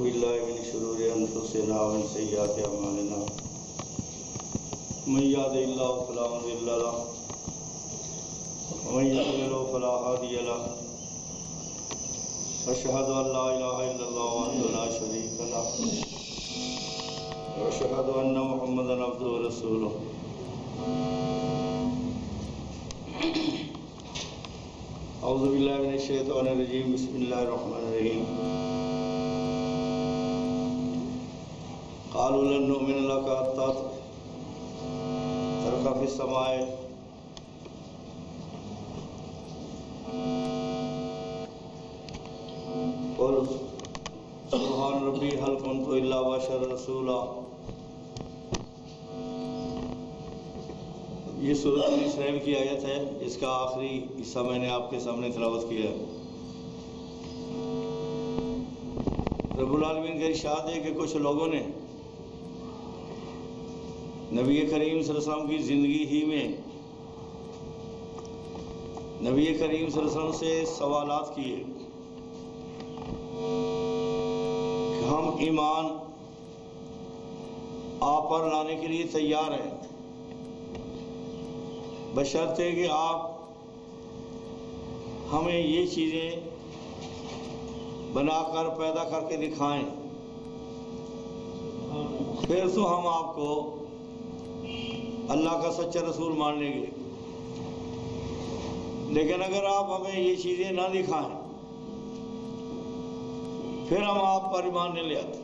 بالله من شرور أنفسنا ومن سيئات أعمالنا من يهده الله فلا مضل له ومن يضلل فلا هادي له أشهد أن لا إله إلا الله وحده لا شريك له وأشهد أن محمدا عبده ورسوله أعوذ بالله من الشيطان الرجيم بسم الله الرحمن الرحيم قالوا لن نؤمن لك حتى ترقى في السماء قل سبحان ربي هل كنت إلا بشرا رسولا. یہ سورۃ الاسراء کی آیت ہے جس کا آخری حصہ میں نے آپ کے سامنے تلاوت کیا ہے. رب العالمین کا ارشاد ہے کہ کچھ لوگوں نے نبی کریم صلی اللہ علیہ وسلم کی زندگی ہی میں نبی کریم صلی اللہ علیہ وسلم سے سوالات کیے کہ ہم ایمان آپ پر لانے کے لیے تیار ہیں بشرطے کہ آپ ہمیں یہ چیزیں بنا کر پیدا کر کے دکھائیں پھر تو ہم آپ کو اللہ کا سچا رسول مان لیں گے. لیکن اگر آپ ہمیں یہ چیزیں نہ دکھائیں پھر ہم آپ پر ایمان نہیں لے آتے.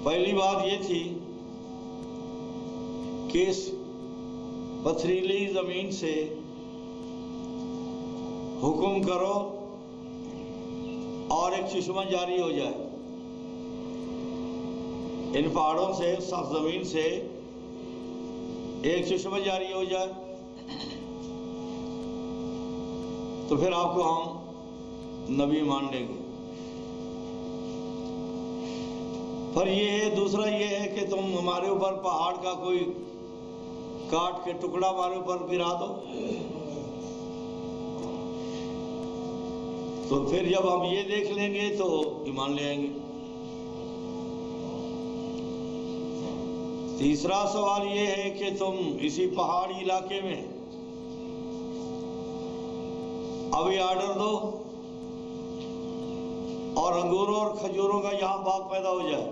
پہلی بات یہ تھی کہ اس پتھریلی زمین سے حکم کرو اور ایک چشمہ جاری ہو جائے. ان پہاڑوں سے سخت زمین سے ایک چشمہ جاری ہو جائے تو پھر آپ کو ہم نبی مان لیں گے. پر یہ ہے دوسرا یہ ہے کہ تم ہمارے اوپر پہاڑ کا کوئی کاٹ کے ٹکڑا ہمارے اوپر گرا دو تو پھر جب ہم یہ دیکھ لیں گے تو ایمان لے آئیں گے. تیسرا سوال یہ ہے کہ تم اسی پہاڑی علاقے میں ابھی آرڈر دو اور انگوروں اور کھجوروں کا یہاں باغ پیدا ہو جائے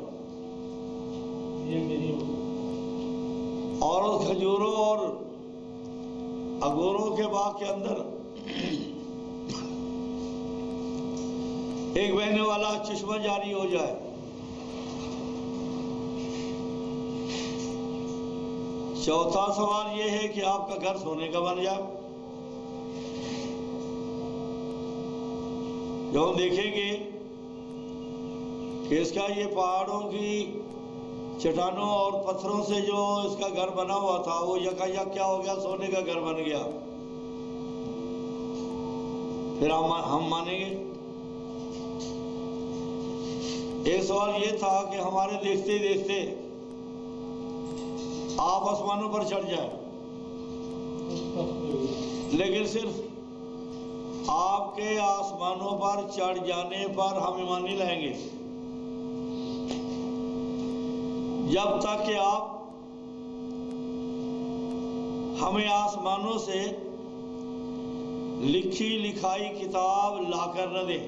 اور اس کھجوروں اور انگوروں کے باغ کے اندر ایک بہنے والا چشمہ جاری ہو جائے. چوتھا سوال یہ ہے کہ آپ کا گھر سونے کا بن جائے. جو ہم دیکھیں گے کہ اس کا یہ پہاڑوں کی چٹانوں اور پتھروں سے جو اس کا گھر بنا ہوا تھا وہ یکا یک کیا ہو گیا, سونے کا گھر بن گیا. پھر ہم مانیں گے. ایک سوال یہ تھا کہ ہمارے دیکھتے دیکھتے آپ آسمانوں پر چڑھ جائیں لیکن صرف آپ کے آسمانوں پر چڑھ جانے پر ہم ایمان نہیں لائیں گے جب تک کہ آپ ہمیں آسمانوں سے لکھی لکھائی کتاب لا کر نہ دیں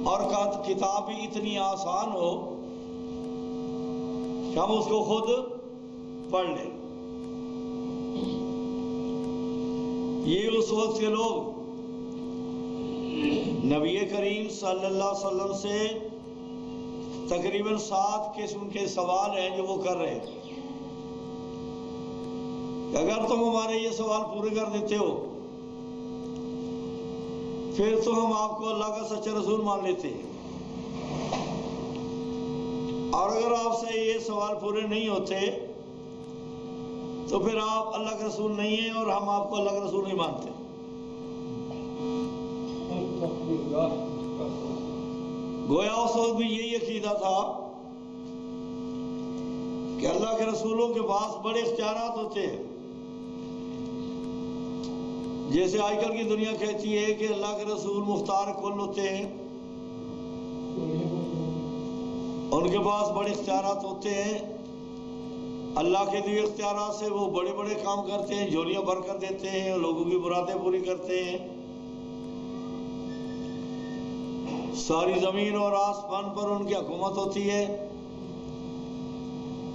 اور کتاب بھی اتنی آسان ہو کہ ہم اس کو خود پڑھ لیں. یہ اس وقت کے لوگ نبی کریم صلی اللہ علیہ وسلم سے تقریباً 7 قسم کے سوال ہیں جو وہ کر رہے ہیں. اگر تم ہمارے یہ سوال پورے کر دیتے ہو پھر تو ہم آپ کو اللہ کا سچا رسول مان لیتے ہیں اور اگر آپ سے یہ سوال پورے نہیں ہوتے تو پھر آپ اللہ کا رسول نہیں ہیں اور ہم آپ کو اللہ کا رسول نہیں مانتے. گویا اس وقت بھی یہی عقیدہ تھا کہ اللہ کے رسولوں کے پاس بڑے اختیارات ہوتے ہیں. جیسے آج کل کی دنیا کہتی ہے کہ اللہ کے رسول مختار کل ہوتے ہیں، ان کے پاس بڑے اختیارات ہوتے ہیں، اللہ کے دیے اختیارات سے وہ بڑے بڑے کام کرتے ہیں، جھولیاں بھر کر دیتے ہیں، لوگوں کی مرادیں پوری کرتے ہیں، ساری زمین اور آسمان پر ان کی حکومت ہوتی ہے۔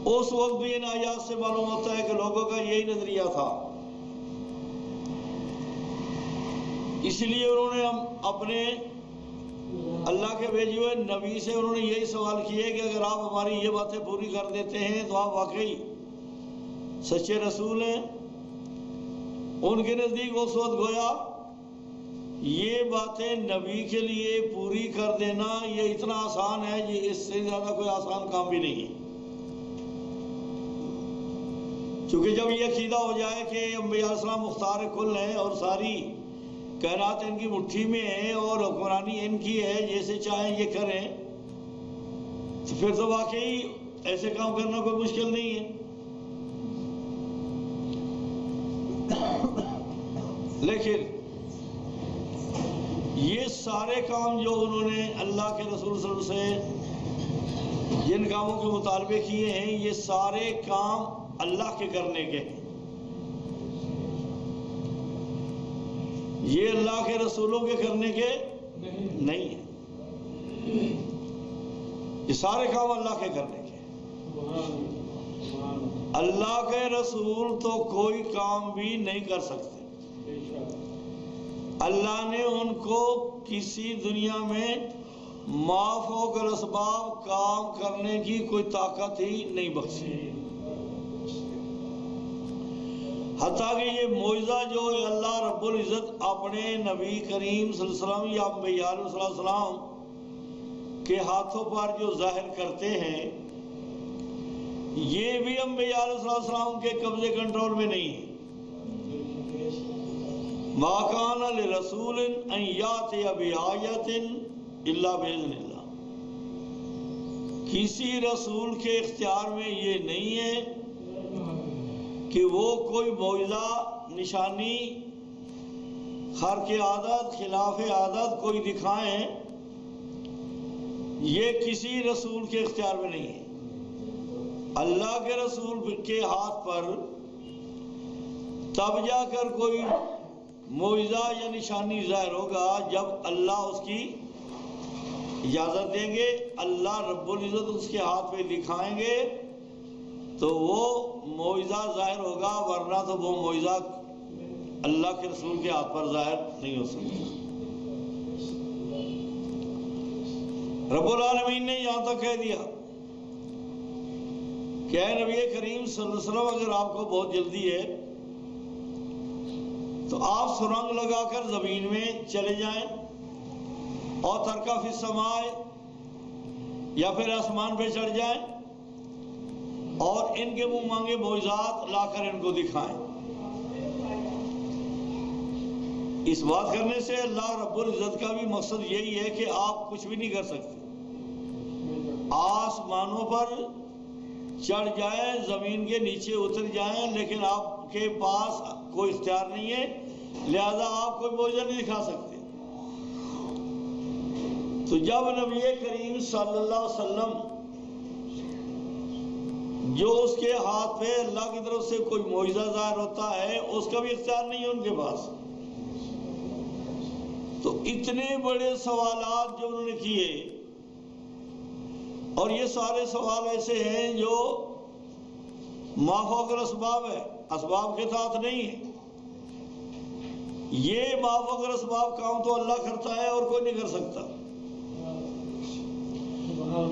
اس وقت بھی ان آیات سے معلوم ہوتا ہے کہ لوگوں کا یہی نظریہ تھا، اس لیے انہوں نے اپنے اللہ کے بھیجے ہوئے نبی سے انہوں نے یہی سوال کیے کہ اگر آپ ہماری یہ باتیں پوری کر دیتے ہیں تو آپ واقعی سچے رسول ہیں۔ ان کے نزدیک اس وقت گویا یہ باتیں نبی کے لیے پوری کر دینا یہ اتنا آسان ہے، یہ اس سے زیادہ کوئی آسان کام بھی نہیں ہے، کیونکہ جب یہ عقیدہ ہو جائے کہ انبیاء علیہ السلام مختار کل ہیں اور ساری کائنات ان کی مٹھی میں ہے اور حکمرانی ان کی ہے، جیسے چاہیں یہ کریں، تو پھر تو واقعی ایسے کام کرنا کوئی مشکل نہیں ہے۔ لیکن یہ سارے کام جو انہوں نے اللہ کے رسول صلی اللہ علیہ وسلم سے جن کاموں کے مطالبے کیے ہیں، یہ سارے کام اللہ کے کرنے کے ہیں، یہ اللہ کے رسولوں کے کرنے کے نہیں ہیں، یہ سارے کام اللہ کے کرنے کے ہیں۔ اللہ کے رسول تو کوئی کام بھی نہیں کر سکتے، اللہ نے ان کو کسی دنیا میں ما فوق الاسباب کام کرنے کی کوئی طاقت ہی نہیں بخشی، حتیٰ کہ یہ معجزہ جو اللہ رب العزت اپنے نبی کریم صلی اللہ علیہ وسلم یا انبیاء صلی اللہ علیہ وسلم کے ہاتھوں پر جو ظاہر کرتے ہیں، یہ بھی انبیاء علیہ السلام کے قبضے کنٹرول میں نہیں ہے۔ ما کان لرسول ان یاتی بآیۃ الا باذن اللہ، کسی رسول کے اختیار میں یہ نہیں ہے کہ وہ کوئی معجزہ، نشانی، خارق عادت، خلاف عادت کوئی دکھائیں، یہ کسی رسول کے اختیار میں نہیں ہے۔ اللہ کے رسول کے ہاتھ پر تب جا کر کوئی معجزہ یا نشانی ظاہر ہوگا جب اللہ اس کی اجازت دیں گے، اللہ رب العزت اس کے ہاتھ پہ دکھائیں گے تو وہ معجزہ ظاہر ہوگا، ورنہ تو وہ معجزہ اللہ کے رسول کے ہاتھ پر ظاہر نہیں ہو سکتا۔ رب العالمین نے یہاں تک کہہ دیا کہ اے نبی کریم صلی اللہ علیہ وسلم، اگر آپ کو بہت جلدی ہے تو آپ سرنگ لگا کر زمین میں چلے جائیں، اور ترکا فی السماء، یا پھر آسمان پہ چڑھ جائیں اور ان کے منہ مانگے معجزات لا کر ان کو دکھائیں۔ اس بات کرنے سے اللہ رب العزت کا بھی مقصد یہی ہے کہ آپ کچھ بھی نہیں کر سکتے، آسمانوں پر چڑھ جائیں، زمین کے نیچے اتر جائیں، لیکن آپ کے پاس کوئی اختیار نہیں ہے، لہذا آپ کوئی معجزہ نہیں دکھا سکتے۔ تو جب نبی کریم صلی اللہ علیہ وسلم جو اس کے ہاتھ پہ اللہ کی طرف سے کوئی معجزہ ظاہر ہوتا ہے، اس کا بھی اختیار نہیں ہے ان کے پاس، تو اتنے بڑے سوالات جو انہوں نے کیے، اور یہ سارے سوال ایسے ہیں جو ما فوق الاسباب ہے، اسباب کے ساتھ نہیں ہے، یہ ما فوق الاسباب کام تو اللہ کرتا ہے اور کوئی نہیں کر سکتا۔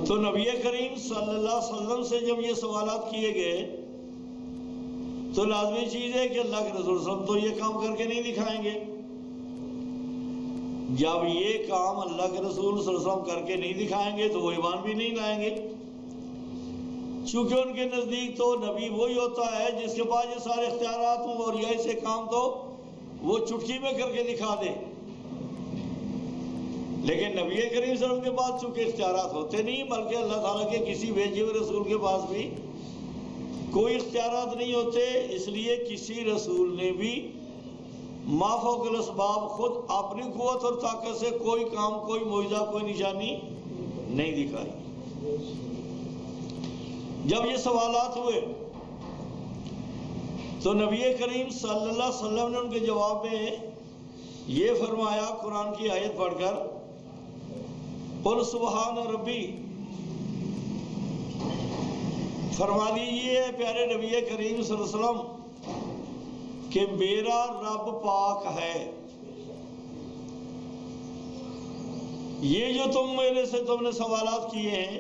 تو نبی کریم صلی اللہ علیہ وسلم سے جب یہ سوالات کیے گئے تو لازمی چیز ہے کہ اللہ کے رسول صلی اللہ علیہ وسلم تو یہ کام کر کے نہیں دکھائیں گے۔ جب یہ کام اللہ کے رسول صلی اللہ علیہ وسلم کر کے نہیں دکھائیں گے تو وہ ایمان بھی نہیں لائیں گے، چونکہ ان کے نزدیک تو نبی وہی ہوتا ہے جس کے پاس یہ سارے اختیارات ہوں، اور یہ ایسے کام تو وہ چٹکی میں کر کے دکھا دے۔ لیکن نبی کریم صلی اللہ علیہ وسلم کے پاس چونکہ اختیارات ہوتے نہیں، بلکہ اللہ تعالیٰ کے کسی بھیجے ہوئے رسول کے پاس بھی کوئی اختیارات نہیں ہوتے، اس لیے کسی رسول نے بھی ما فوق الاسباب، خود اپنی قوت اور طاقت سے کوئی کام، کوئی معجزہ، کوئی نشانی نہیں دکھائی۔ جب یہ سوالات ہوئے تو نبی کریم صلی اللہ علیہ وسلم نے ان کے جواب میں یہ فرمایا، قرآن کی آیت پڑھ کر، قل سبحان ربی، فرما دیجئے پیارے نبی کریم صلی اللہ علیہ وسلم کہ میرا رب پاک ہے۔ یہ جو تم نے سوالات کیے ہیں،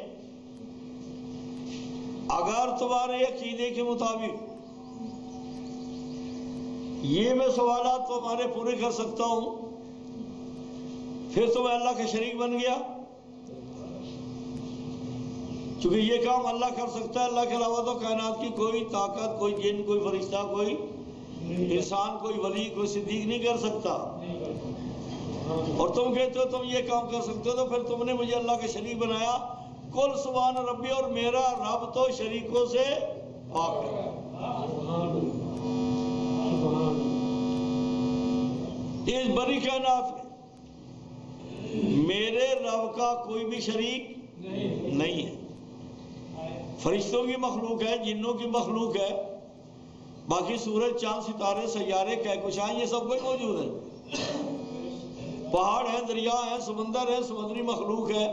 اگر تمہارے عقیدے کے مطابق یہ میں سوالات تمہارے پورے کر سکتا ہوں، پھر تو میں اللہ کا شریک بن گیا، چونکہ یہ کام اللہ کر سکتا ہے۔ اللہ کے علاوہ تو کائنات کی کوئی طاقت، کوئی جن، کوئی فرشتہ، کوئی انسان، کوئی ولی، کوئی صدیق نہیں کر سکتا۔ اور تم کہتے ہو تم یہ کام کر سکتے ہو، تو پھر تم نے مجھے اللہ کا شریک بنایا۔ قل سبحان ربی، اور میرا رب تو شریکوں سے پاک ہے۔ اس بڑی کائنات میں میرے رب کا کوئی بھی شریک نہیں ہے۔ فرشتوں کی مخلوق ہے، جنوں کی مخلوق ہے، باقی سورج، چاند، ستارے، سیارے، کہکشاں، یہ سب کچھ موجود ہے۔ پہاڑ ہیں، دریا ہیں، سمندر ہے، سمندری مخلوق ہے،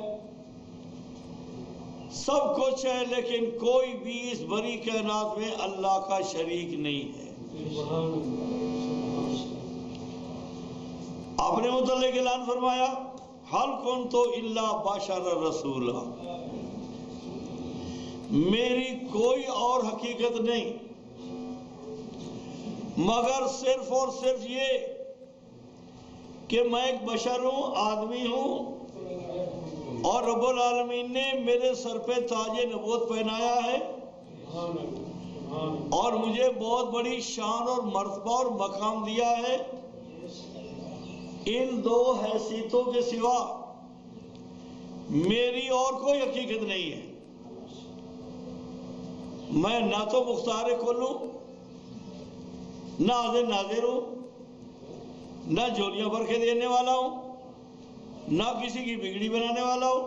سب کچھ ہے، لیکن کوئی بھی اس بڑی کائنات میں اللہ کا شریک نہیں ہے۔ آپ نے متعلق اعلان فرمایا، حل کنت الا بشر رسولا، میری کوئی اور حقیقت نہیں مگر صرف اور صرف یہ کہ میں ایک بشر ہوں، آدمی ہوں، اور رب العالمین نے میرے سر پہ تاج نبوت پہنایا ہے، اور مجھے بہت بڑی شان اور مرتبہ اور مقام دیا ہے۔ ان دو حیثیتوں کے سوا میری اور کوئی حقیقت نہیں ہے۔ میں نہ تو مختار کل ہوں، نہ حاضر ناظر ہوں، نہ جولیاں بھر کے دینے والا ہوں، نہ کسی کی بگڑی بنانے والا ہوں،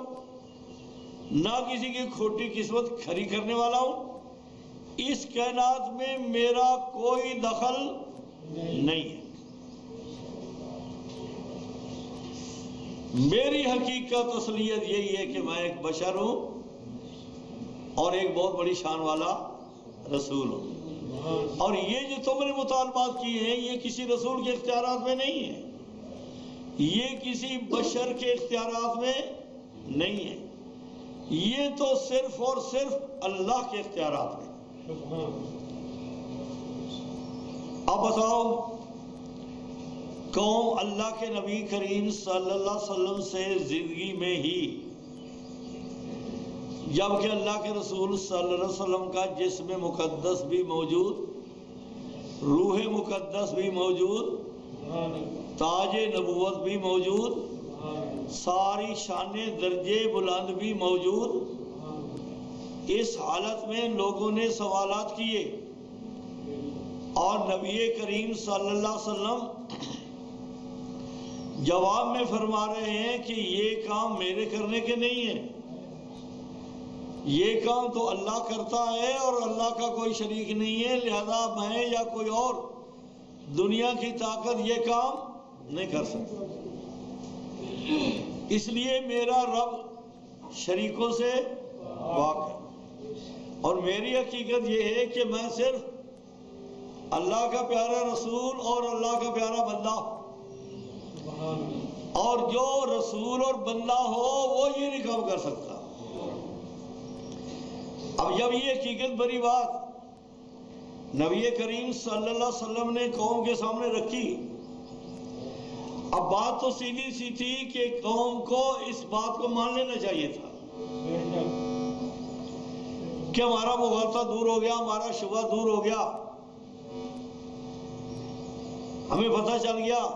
نہ کسی کی کھوٹی قسمت کھری کرنے والا ہوں۔ اس کائنات میں میرا کوئی دخل نہیں ہے۔ میری حقیقت اصلیت یہی ہے کہ میں ایک بشر ہوں اور ایک بہت بڑی شان والا رسول ہوں۔ اور یہ جو تم نے مطالبات کیے ہیں، یہ کسی رسول کے اختیارات میں نہیں ہے، یہ کسی بشر کے اختیارات میں نہیں ہے، یہ تو صرف اور صرف اللہ کے اختیارات میں۔ اب بتاؤ، قوم اللہ کے نبی کریم صلی اللہ علیہ وسلم سے زندگی میں ہی، جبکہ اللہ کے رسول صلی اللہ علیہ وسلم کا جسم مقدس بھی موجود، روح مقدس بھی موجود، تاج نبوت بھی موجود، ساری شان درجے بلند بھی موجود، اس حالت میں لوگوں نے سوالات کیے، اور نبی کریم صلی اللہ علیہ وسلم جواب میں فرما رہے ہیں کہ یہ کام میرے کرنے کے نہیں ہے، یہ کام تو اللہ کرتا ہے اور اللہ کا کوئی شریک نہیں ہے، لہذا میں یا کوئی اور دنیا کی طاقت یہ کام نہیں کر سکتا۔ اس لیے میرا رب شریکوں سے پاک ہے، اور میری حقیقت یہ ہے کہ میں صرف اللہ کا پیارا رسول اور اللہ کا پیارا بندہ، اور جو رسول اور بندہ ہو وہ یہ نہیں کام کر سکتا۔ اب جب یہ حقیقت بڑی بات نبی کریم صلی اللہ علیہ وسلم نے قوم کے سامنے رکھی، اب بات تو سیدھی سی تھی کہ قوم کو اس بات کو مان لینا چاہیے تھا کہ ہمارا مغالطہ دور ہو گیا، ہمارا شبہ دور ہو گیا، ہمیں پتہ چل گیا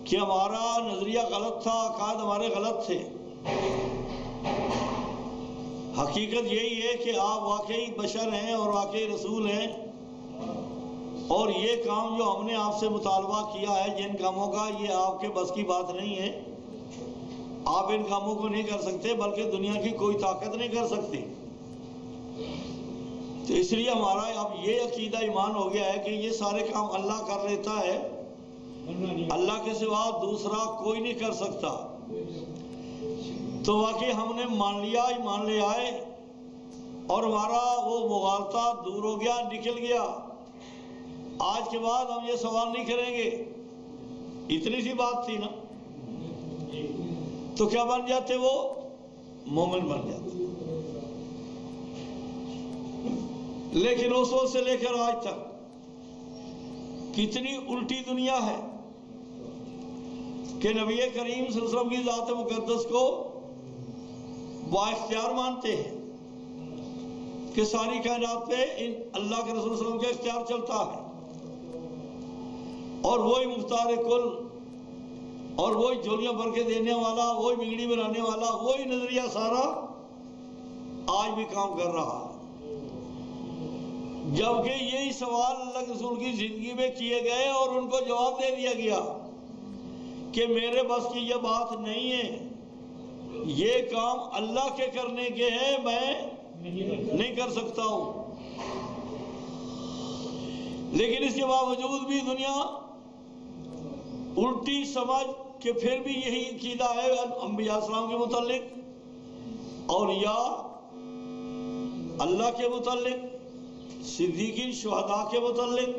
کہ ہمارا نظریہ غلط تھا، عقائد ہمارے غلط تھے۔ حقیقت یہی ہے کہ آپ واقعی بشر ہیں اور واقعی رسول ہیں، اور یہ کام جو ہم نے آپ سے مطالبہ کیا ہے جن کاموں کا، یہ آپ کے بس کی بات نہیں ہے، آپ ان کاموں کو نہیں کر سکتے، بلکہ دنیا کی کوئی طاقت نہیں کر سکتی۔ تو اس لیے ہمارا اب یہ عقیدہ ایمان ہو گیا ہے کہ یہ سارے کام اللہ کر لیتا ہے، اللہ کے سوا دوسرا کوئی نہیں کر سکتا۔ تو واقعی ہم نے مان لیا، ایمان لے آئے، اور ہمارا وہ مغالطہ دور ہو گیا، نکل گیا۔ آج کے بعد ہم یہ سوال نہیں کریں گے، اتنی سی بات تھی نا، تو کیا بن جاتے؟ وہ مومن بن جاتے۔ لیکن اس وقت سے لے کر آج تک کتنی الٹی دنیا ہے کہ نبی کریم صلی اللہ علیہ وسلم کی ذات مقدس کو با اختیار مانتے ہیں کہ ساری کائنات پہ اللہ کے رسول صلی اللہ علیہ وسلم کا اختیار چلتا ہے، اور وہی مختار کل، اور وہی جھولیاں بھر کے دینے والا، وہی بگڑی بنانے والا، وہی نظریہ سارا آج بھی کام کر رہا ہے۔ جبکہ یہی سوال اللہ کے رسول کی زندگی میں کیے گئے اور ان کو جواب دے دیا گیا کہ میرے بس کی یہ بات نہیں ہے، یہ کام اللہ کے کرنے کے ہیں، میں نہیں کر سکتا ہوں۔ لیکن اس کے باوجود بھی دنیا الٹی سمجھ کہ پھر بھی یہی عقیدہ ہے انبیاء السلام کے متعلق، اولیاء اللہ کے متعلق، صدیقین شہداء کے متعلق،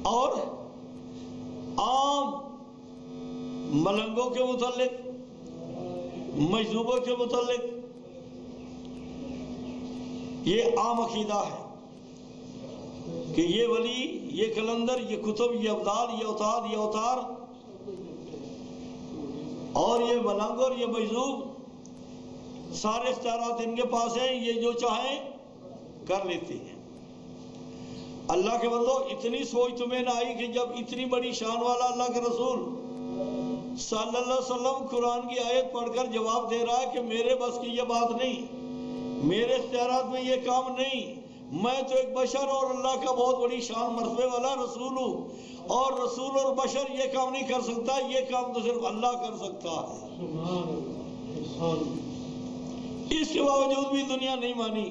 اور عام ملنگوں کے متعلق، مجذوبوں کے متعلق۔ یہ عام عقیدہ ہے کہ یہ ولی، یہ کلندر، یہ کتب، یہ ابدال، یہ اوتاد، یہ اوتار، اور یہ ملنگ اور یہ مجذوب، سارے اختیارات ان کے پاس ہیں، یہ جو چاہیں کر لیتے ہیں۔ اللہ کے بندو، اتنی سوچ تمہیں نہ آئی کہ جب اتنی بڑی شان والا اللہ کے رسول صلی اللہ علیہ وسلم قرآن کی آیت پڑھ کر جواب دے رہا ہے کہ میرے بس کی یہ بات نہیں، میرے اختیارات میں یہ کام نہیں، میں تو ایک بشر اور اللہ کا بہت بڑی شان مرتبے والا رسول ہوں، اور رسول اور بشر یہ کام نہیں کر سکتا، یہ کام تو صرف اللہ کر سکتا ہے۔ اس کے باوجود بھی دنیا نہیں مانی،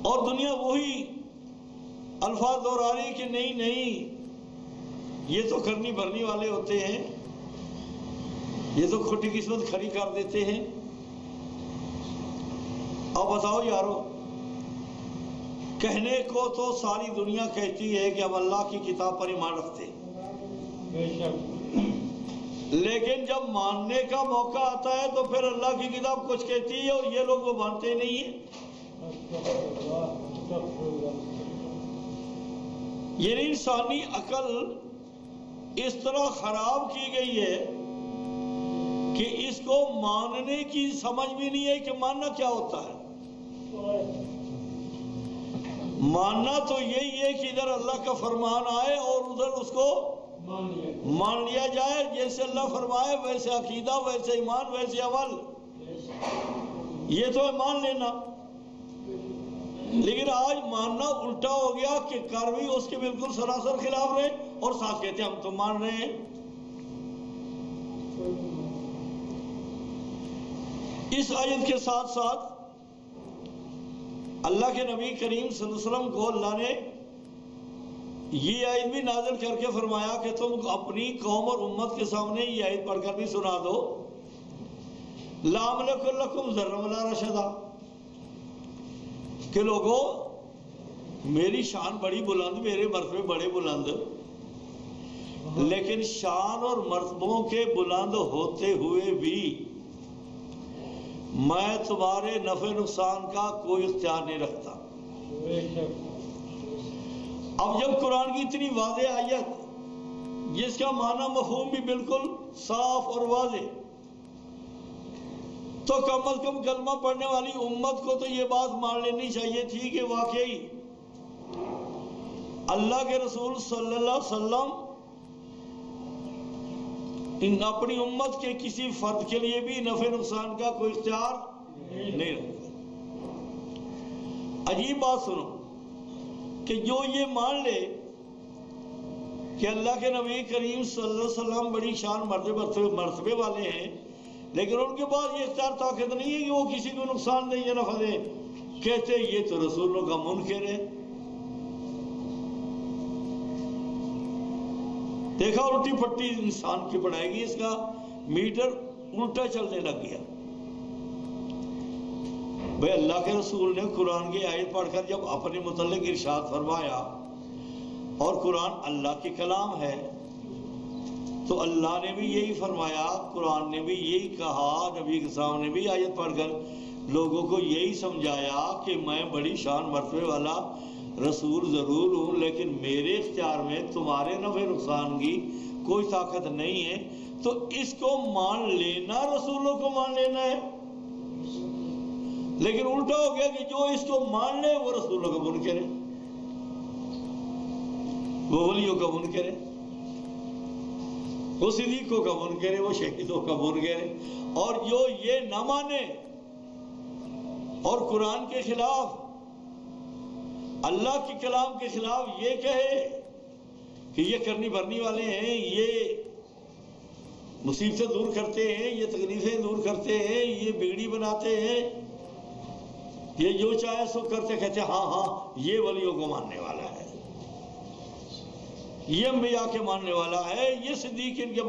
اور دنیا وہی الفاظ دہرا رہی کہ نہیں نہیں، یہ تو کرنی بھرنی والے ہوتے ہیں، یہ تو کھوٹی قسمت کھڑی کر دیتے ہیں۔ اب بتاؤ یارو، کہنے کو تو ساری دنیا کہتی ہے کہ ہم اللہ کی کتاب پر ایمان رکھتے ہیں، لیکن جب ماننے کا موقع آتا ہے تو پھر اللہ کی کتاب کچھ کہتی ہے اور یہ لوگ وہ مانتے نہیں ہیں۔ یہ انسانی عقل اس طرح خراب کی گئی ہے کہ اس کو ماننے کی سمجھ بھی نہیں ہے کہ ماننا کیا ہوتا ہے۔ ماننا تو یہی ہے کہ ادھر اللہ کا فرمان آئے اور ادھر اس کو مان لیا جائے، جیسے اللہ فرمائے ویسے عقیدہ، ویسے ایمان، ویسے عمل، یہ تو ہے مان لینا۔ لیکن آج ماننا الٹا ہو گیا کہ کر بھی اس کے بالکل سراسر خلاف رہے اور ساتھ کہتے ہیں ہم تو مان رہے ہیں۔ اس آیت کے ساتھ ساتھ اللہ کے نبی کریم صلی اللہ علیہ وسلم کو اللہ نے یہ آیت بھی نازل کر کے فرمایا کہ تم اپنی قوم اور امت کے سامنے یہ آیت پڑھ کر بھی سنا دو، لا املک لکم ضرا ولا رشدا، کہ لوگوں میری شان بڑی بلند، میرے مرتبے بڑے بلند، لیکن شان اور مرتبوں کے بلند ہوتے ہوئے بھی میں تمہارے نفع نقصان کا کوئی اختیار نہیں رکھتا۔ اب جب قرآن کی اتنی واضح آیت جس کا معنی مفہوم بھی بالکل صاف اور واضح، تو کم از کم کلمہ پڑھنے والی امت کو تو یہ بات مان لینی چاہیے تھی کہ واقعی اللہ کے رسول صلی اللہ علیہ وسلم اپنی امت کے کسی فرد کے لیے بھی نفع نقصان کا کوئی اختیار نہیں رکھتا۔ عجیب بات سنو، کہ جو یہ مان لے کہ اللہ کے نبی کریم صلی اللہ علیہ وسلم بڑی شان مرتبے والے ہیں، لیکن ان کے پاس یہ اختیار طاقت نہیں ہے کہ وہ کسی کو نقصان دیں یا نفع دیں، کہتے یہ تو رسولوں کا منکر ہے۔ دیکھا الٹی پٹی انسان کی پڑائے گی، اس کا میٹر الٹا چلنے لگ گیا۔ بھئی اللہ کے رسول نے قرآن کی آیت پڑھ کر جب اپنے متعلق ارشاد فرمایا، اور قرآن اللہ کی کلام ہے، تو اللہ نے بھی یہی فرمایا، قرآن نے بھی یہی کہا، نبی کے سامنے بھی آیت پڑھ کر لوگوں کو یہی سمجھایا کہ میں بڑی شان مرتبے والا رسول ضرور ہوں، لیکن میرے اختیار میں تمہارے نفع نقصان کی کوئی طاقت نہیں ہے۔ تو اس کو مان لینا رسولوں کو مان لینا ہے، لیکن الٹا ہو گیا کہ جو اس کو مان لے وہ رسولوں کا منکر ہے، وہ ولیوں کا منکر ہے، وہ صدیقوں کا منکر ہے، وہ شہیدوں کا منکر ہے۔ اور جو یہ نہ مانے اور قرآن کے خلاف، اللہ کی کلام کے خلاف یہ کہے کہ یہ کرنی بھرنی والے ہیں، یہ مصیبتیں دور کرتے ہیں، یہ تکلیفیں دور کرتے ہیں، یہ بگڑی بناتے ہیں، یہ جو چاہے سو کرتے، کہتے ہیں ہاں ہاں یہ ولیوں کو ماننے والا ہے، یہ انبیاء کے ماننے والا ہے، یہ صدیق ان کے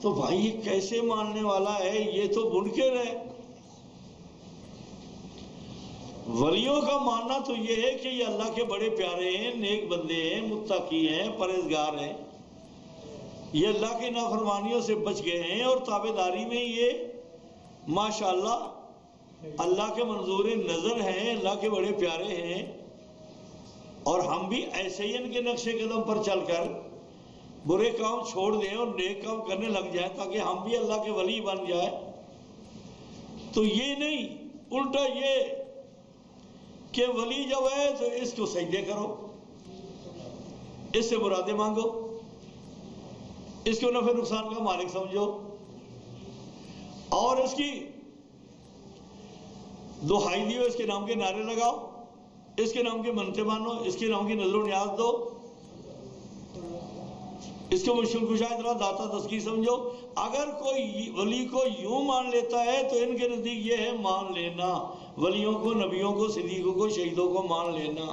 تو بھائی یہ کیسے ماننے والا ہے؟ یہ تو منکر ہے۔ ولیوں کا ماننا تو یہ ہے کہ یہ اللہ کے بڑے پیارے ہیں، نیک بندے ہیں، متقی ہیں، پرہیزگار ہیں، یہ اللہ کی نافرمانیوں سے بچ گئے ہیں، اور تابعداری میں یہ ماشاءاللہ اللہ کے منظور نظر ہیں، اللہ کے بڑے پیارے ہیں۔ اور ہم بھی ایسے ہی ان کے نقش قدم پر چل کر برے کام چھوڑ دیں اور نیک کام کرنے لگ جائیں تاکہ ہم بھی اللہ کے ولی بن جائیں۔ تو یہ نہیں، الٹا یہ کہ ولی جب ہے تو اس کو سجدے کرو، اس سے مرادیں مانگو، اس کو نفع نقصان کا مالک سمجھو، اور اس کی دہائی دیو، اس کے نام کے نعرے لگاؤ، اس کے نام کی منتیں مانو، اس کے نام کی نظر و نیاز دو، اس کو مشکل کشا اتنا داتا تسکی سمجھو۔ اگر کوئی ولی کو یوں مان لیتا ہے تو ان کے نزدیک یہ ہے مان لینا، ولیوں کو، نبیوں کو، صدیقوں کو، شہیدوں کو مان لینا۔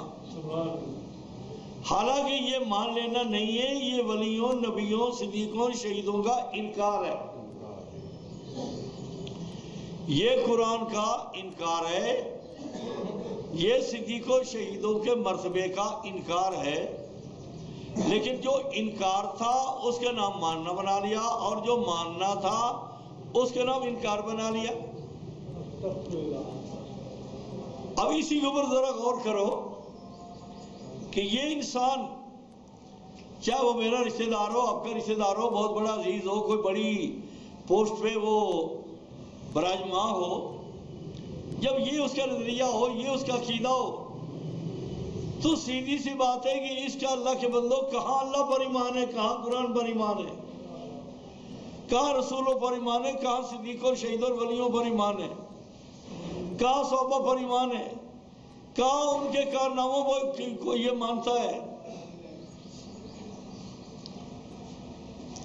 حالانکہ یہ مان لینا نہیں ہے، یہ ولیوں، نبیوں، صدیقوں، شہیدوں کا انکار ہے، یہ قرآن کا انکار ہے، یہ صدیقوں شہیدوں کے مرتبے کا انکار ہے۔ لیکن جو انکار تھا اس کا نام ماننا بنا لیا، اور جو ماننا تھا اس کا نام انکار بنا لیا۔ اب اسی کے اوپر ذرا غور کرو کہ یہ انسان، چاہے وہ میرا رشتہ دار ہو، آپ کا رشتہ دار ہو، بہت بڑا عزیز ہو، کوئی بڑی پوسٹ پہ وہ براجمان ہو، جب یہ اس کا نظریہ ہو، یہ اس کا عقیدہ ہو، تو سیدھی سی بات ہے کہ اس کا اللہ کے بندوں کہاں اللہ پر ایمان ہے، کہاں قرآن پر ایمان ہے، کہاں رسولوں پر ایمان ہے، کہاں صدیقوں اور شہیدوں اور ولیوں پر ایمان ہے، کہاں صحابہ پر ایمان ہے، کہاں ان کے کارناموں کو یہ مانتا ہے۔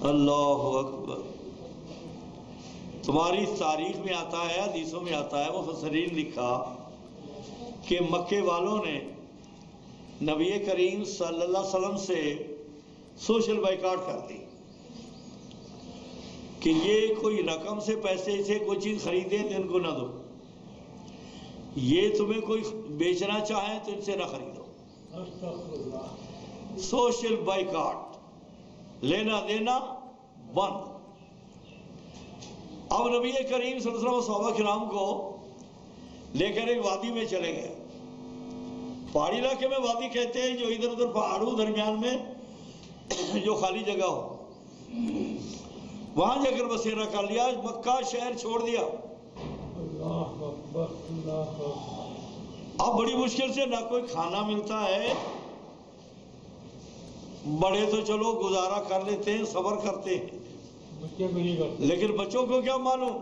اللہ اکبر۔ تمہاری تاریخ میں آتا ہے، حدیثوں میں آتا ہے، مفسرین لکھا کہ مکے والوں نے نبی کریم صلی اللہ علیہ وسلم سے سوشل بائیکاٹ کر دی کہ یہ کوئی رقم سے، پیسے سے کوئی چیز خریدے تو ان کو نہ دو، یہ تمہیں کوئی بیچنا چاہے تو ان سے نہ خریدو، سوشل بائیکاٹ، لینا دینا بند۔ اب نبی کریم صلی اللہ علیہ وسلم صحابہ کرام کو لے کر ایک وادی میں چلے گئے، پہاڑی علاقے میں وادی کہتے ہیں جو ادھر ادھر پہاڑوں درمیان میں جو خالی جگہ ہو، وہاں جا کر بسیرا کر لیا، مکہ شہر چھوڑ دیا۔ اب بڑی مشکل سے نہ کوئی کھانا ملتا ہے، بڑے تو چلو گزارا کر لیتے ہیں، صبر کرتے ہیں، لیکن بچوں کو کیا معلوم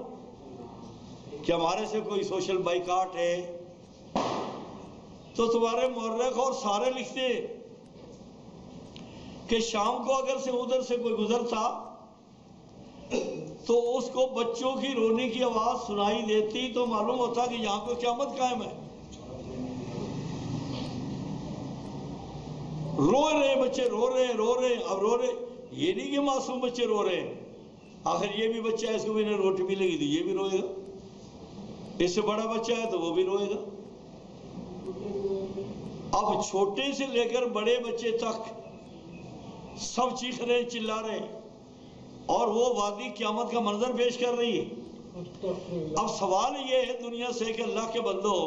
کہ ہمارے سے کوئی سوشل بائیکاٹ ہے، تو تمہارے مورخ اور سارے لکھتے کہ شام کو اگر سے ادھر سے کوئی گزرتا تو اس کو بچوں کی رونے کی آواز سنائی دیتی تو معلوم ہوتا کہ یہاں پہ قیامت قائم ہے. رو رہے بچے، رو رہے اب رو رہے. یہ نہیں کہ معصوم بچے رو رہے ہیں، آخر یہ بھی بچہ ہے، اس کو بھی نہ روٹی ملے گی تو یہ بھی روئے گا، اس سے بڑا بچہ ہے تو وہ بھی روئے گا. اب چھوٹے سے لے کر بڑے بچے تک سب چیخ رہے، چلا رہے ہیں، اور وہ وادی قیامت کا منظر پیش کر رہی ہے. اب سوال یہ ہے دنیا سے کہ اللہ کے بندو،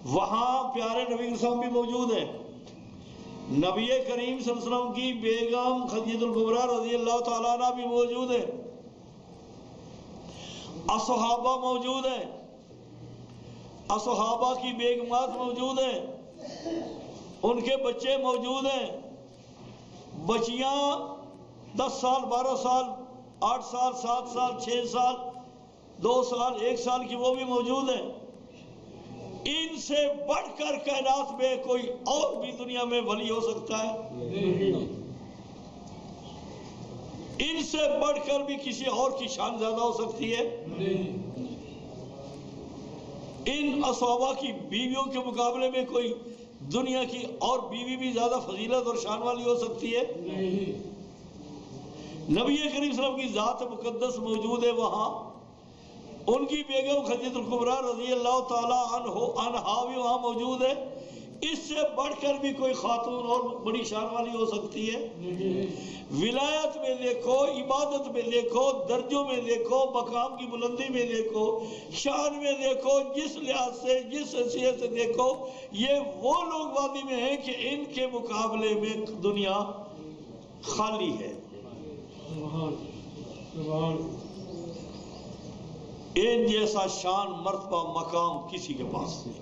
وہاں پیارے نبی صلی اللہ علیہ وسلم بھی موجود ہیں، نبی کریم صلی اللہ علیہ وسلم کی بیگم خدیجہ الکبریٰ رضی اللہ تعالیٰ عنہ بھی موجود ہے، اصحابہ موجود ہیں، اصحابہ کی بیگمات موجود ہیں، ان کے بچے موجود ہیں، بچیاں 10 سال 12 سال 8 سال 7 سال 6 سال 2 سال 1 سال کی وہ بھی موجود ہیں. ان سے بڑھ کر کائنات میں کوئی اور بھی دنیا میں ولی ہو سکتا ہے؟ ان سے بڑھ کر بھی کسی اور کی شان زیادہ ہو سکتی ہے؟ ان اصحابہ کی بیویوں کے مقابلے میں کوئی دنیا کی اور بیوی بھی زیادہ فضیلت اور شان والی ہو سکتی ہے؟ نبی کریم صلی اللہ علیہ وسلم کی ذات مقدس موجود ہے وہاں، ان کی بیگم خدیجہ الکبریٰ رضی اللہ تعالی عنہا بھی وہاں موجود ہے. اس سے بڑھ کر بھی کوئی خاتون اور بڑی شان والی ہو سکتی ہے؟ ولایت میں دیکھو، عبادت میں دیکھو، درجوں میں دیکھو، مقام کی بلندی میں دیکھو، شان میں دیکھو، جس لحاظ سے جس حیثیت سے دیکھو، یہ وہ لوگ وادی میں ہیں کہ ان کے مقابلے میں دنیا خالی ہے. ان جیسا شان مرتبہ مقام کسی کے پاس نہیں.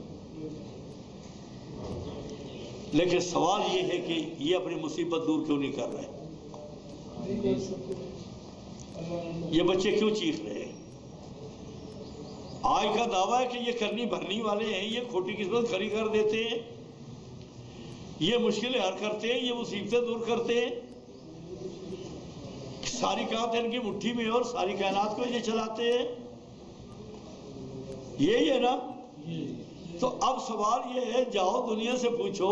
لیکن سوال یہ ہے کہ یہ اپنی مصیبت دور کیوں نہیں کر رہے؟ یہ بچے کیوں چیخ رہے ہیں؟ آج کا دعویٰ ہے کہ یہ کرنی بھرنی والے ہیں، یہ کھوٹی قسمت کھڑی کر دیتے ہیں، یہ مشکلیں حل کرتے ہیں، یہ مصیبتیں دور کرتے ہیں، ساری کائنات ان کی مٹھی میں اور ساری کائنات کو یہ چلاتے ہیں. یہی ہے نا؟ تو اب سوال یہ ہے، جاؤ دنیا سے پوچھو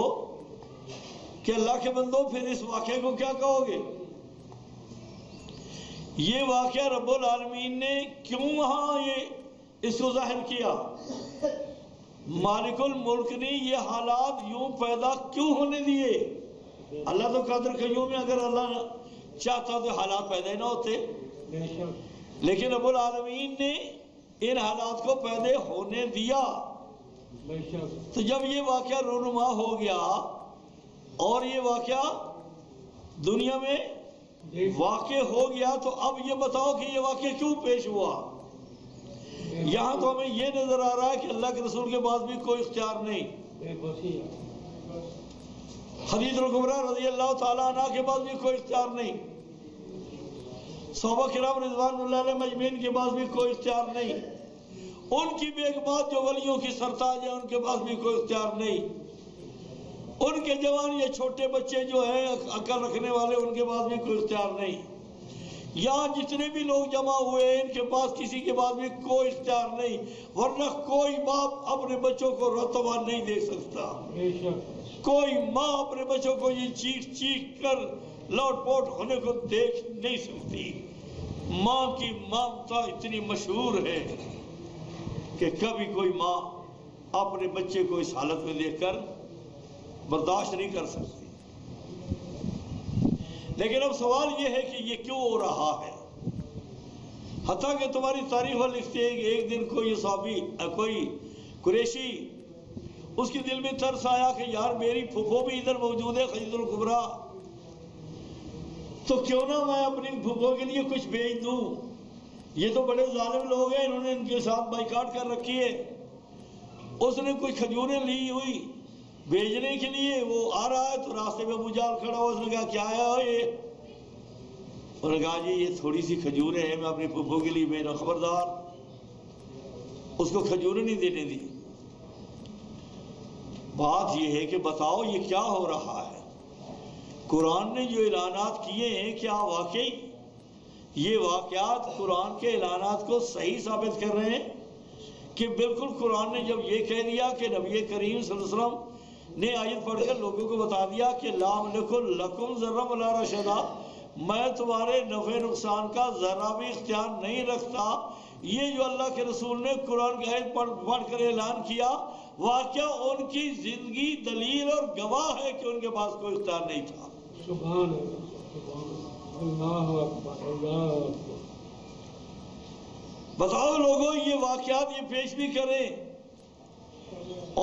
کہ اللہ کے بندو پھر اس واقعے کو کیا کہو گے؟ یہ واقعہ رب العالمین نے کیوں وہاں اس کو ظاہر کیا؟ مالک الملک نے یہ حالات یوں پیدا کیوں ہونے دیے؟ اللہ تو قادر قیوم ہے، اگر اللہ چاہتا تو حالات پیدا ہی نہ ہوتے، لیکن رب العالمین نے ان حالات کو پیدا ہونے دیا. تو جب یہ واقعہ رونما ہو گیا اور یہ واقعہ دنیا میں واقع ہو گیا، تو اب یہ بتاؤ کہ یہ واقعہ کیوں پیش ہوا؟ یہاں تو ہمیں یہ نظر آ رہا ہے کہ اللہ کے رسول کے پاس بھی کوئی اختیار نہیں، خدیجہ الکبریٰ رضی اللہ تعالیٰ عنہ کے پاس بھی کوئی اختیار نہیں، صحابہ کرام رضوان اللہ علیہ مجمعین کے پاس بھی کوئی اختیار نہیں، ان کی بیگمات جو ولیوں کی سرتاج ہیں ان کے پاس بھی کوئی اختیار نہیں، ان کے جوان یا چھوٹے بچے جو ہیں عقل رکھنے والے ان کے پاس بھی کوئی اختیار نہیں. یہاں جتنے بھی لوگ جمع ہوئے ہیں ان کے پاس کسی کے پاس بھی کوئی اختیار نہیں، ورنہ کوئی باپ اپنے بچوں کو روتا ہوا نہیں دیکھ سکتا، کوئی ماں اپنے بچوں کو یہ چیخ چیخ کر لوٹ پوٹ ہونے کو دیکھ نہیں سکتی. ماں کی ممتا اتنی مشہور ہے کہ کبھی کوئی ماں اپنے بچے کو اس حالت میں دیکھ کر برداشت نہیں کر سکتی. لیکن اب سوال یہ ہے کہ یہ کیوں ہو رہا ہے؟ حتیٰ کہ تمہاری تاریخ لکھتے ہیں کہ ایک دن کوئی صحابی کوئی قریشی اس کے دل میں ترس آیا کہ یار میری پھوپھو بھی ادھر موجود ہے خدیجہ الکبریٰ، تو کیوں نہ میں اپنی پھوپھو کے لیے کچھ بھیج دوں. یہ تو بڑے ظالم لوگ ہیں، انہوں نے ان کے ساتھ بائیکاٹ کر رکھی ہے. اس نے کوئی کھجوریں لی ہوئی بھیجنے کے لیے، وہ آ رہا ہے تو راستے میں ابو جہل کھڑا ہوا، اس نے کہا کیا ہے یہ؟ انہوں نے کہا جی یہ تھوڑی سی کھجوریں ہیں، میں اپنی پھوپھو کے لیے میرا خبردار. اس کو کھجوریں نہیں دینے دی. بات یہ ہے کہ بتاؤ یہ کیا ہو رہا ہے؟ قرآن نے جو اعلانات کیے ہیں کیا واقعی یہ واقعات قرآن کے اعلانات کو صحیح ثابت کر رہے ہیں؟ کہ بالکل قرآن نے جب یہ کہہ دیا کہ نبی کریم صلی اللہ علیہ وسلم نے آیت پڑھ کر لوگوں کو بتا دیا کہ لا املک لکم ذرا ولا رشدا، میں تمہارے نفع نقصان کا ذرا بھی اختیار نہیں رکھتا، یہ جو اللہ کے رسول نے قرآن کی آیت پڑھ کر اعلان کیا، واقعہ ان کی زندگی دلیل اور گواہ ہے کہ ان کے پاس کوئی اختیار نہیں تھا۔ سبحان اللہ، اکبر، اللہ اکبر۔ بتاؤ لوگوں یہ واقعات یہ پیش بھی کریں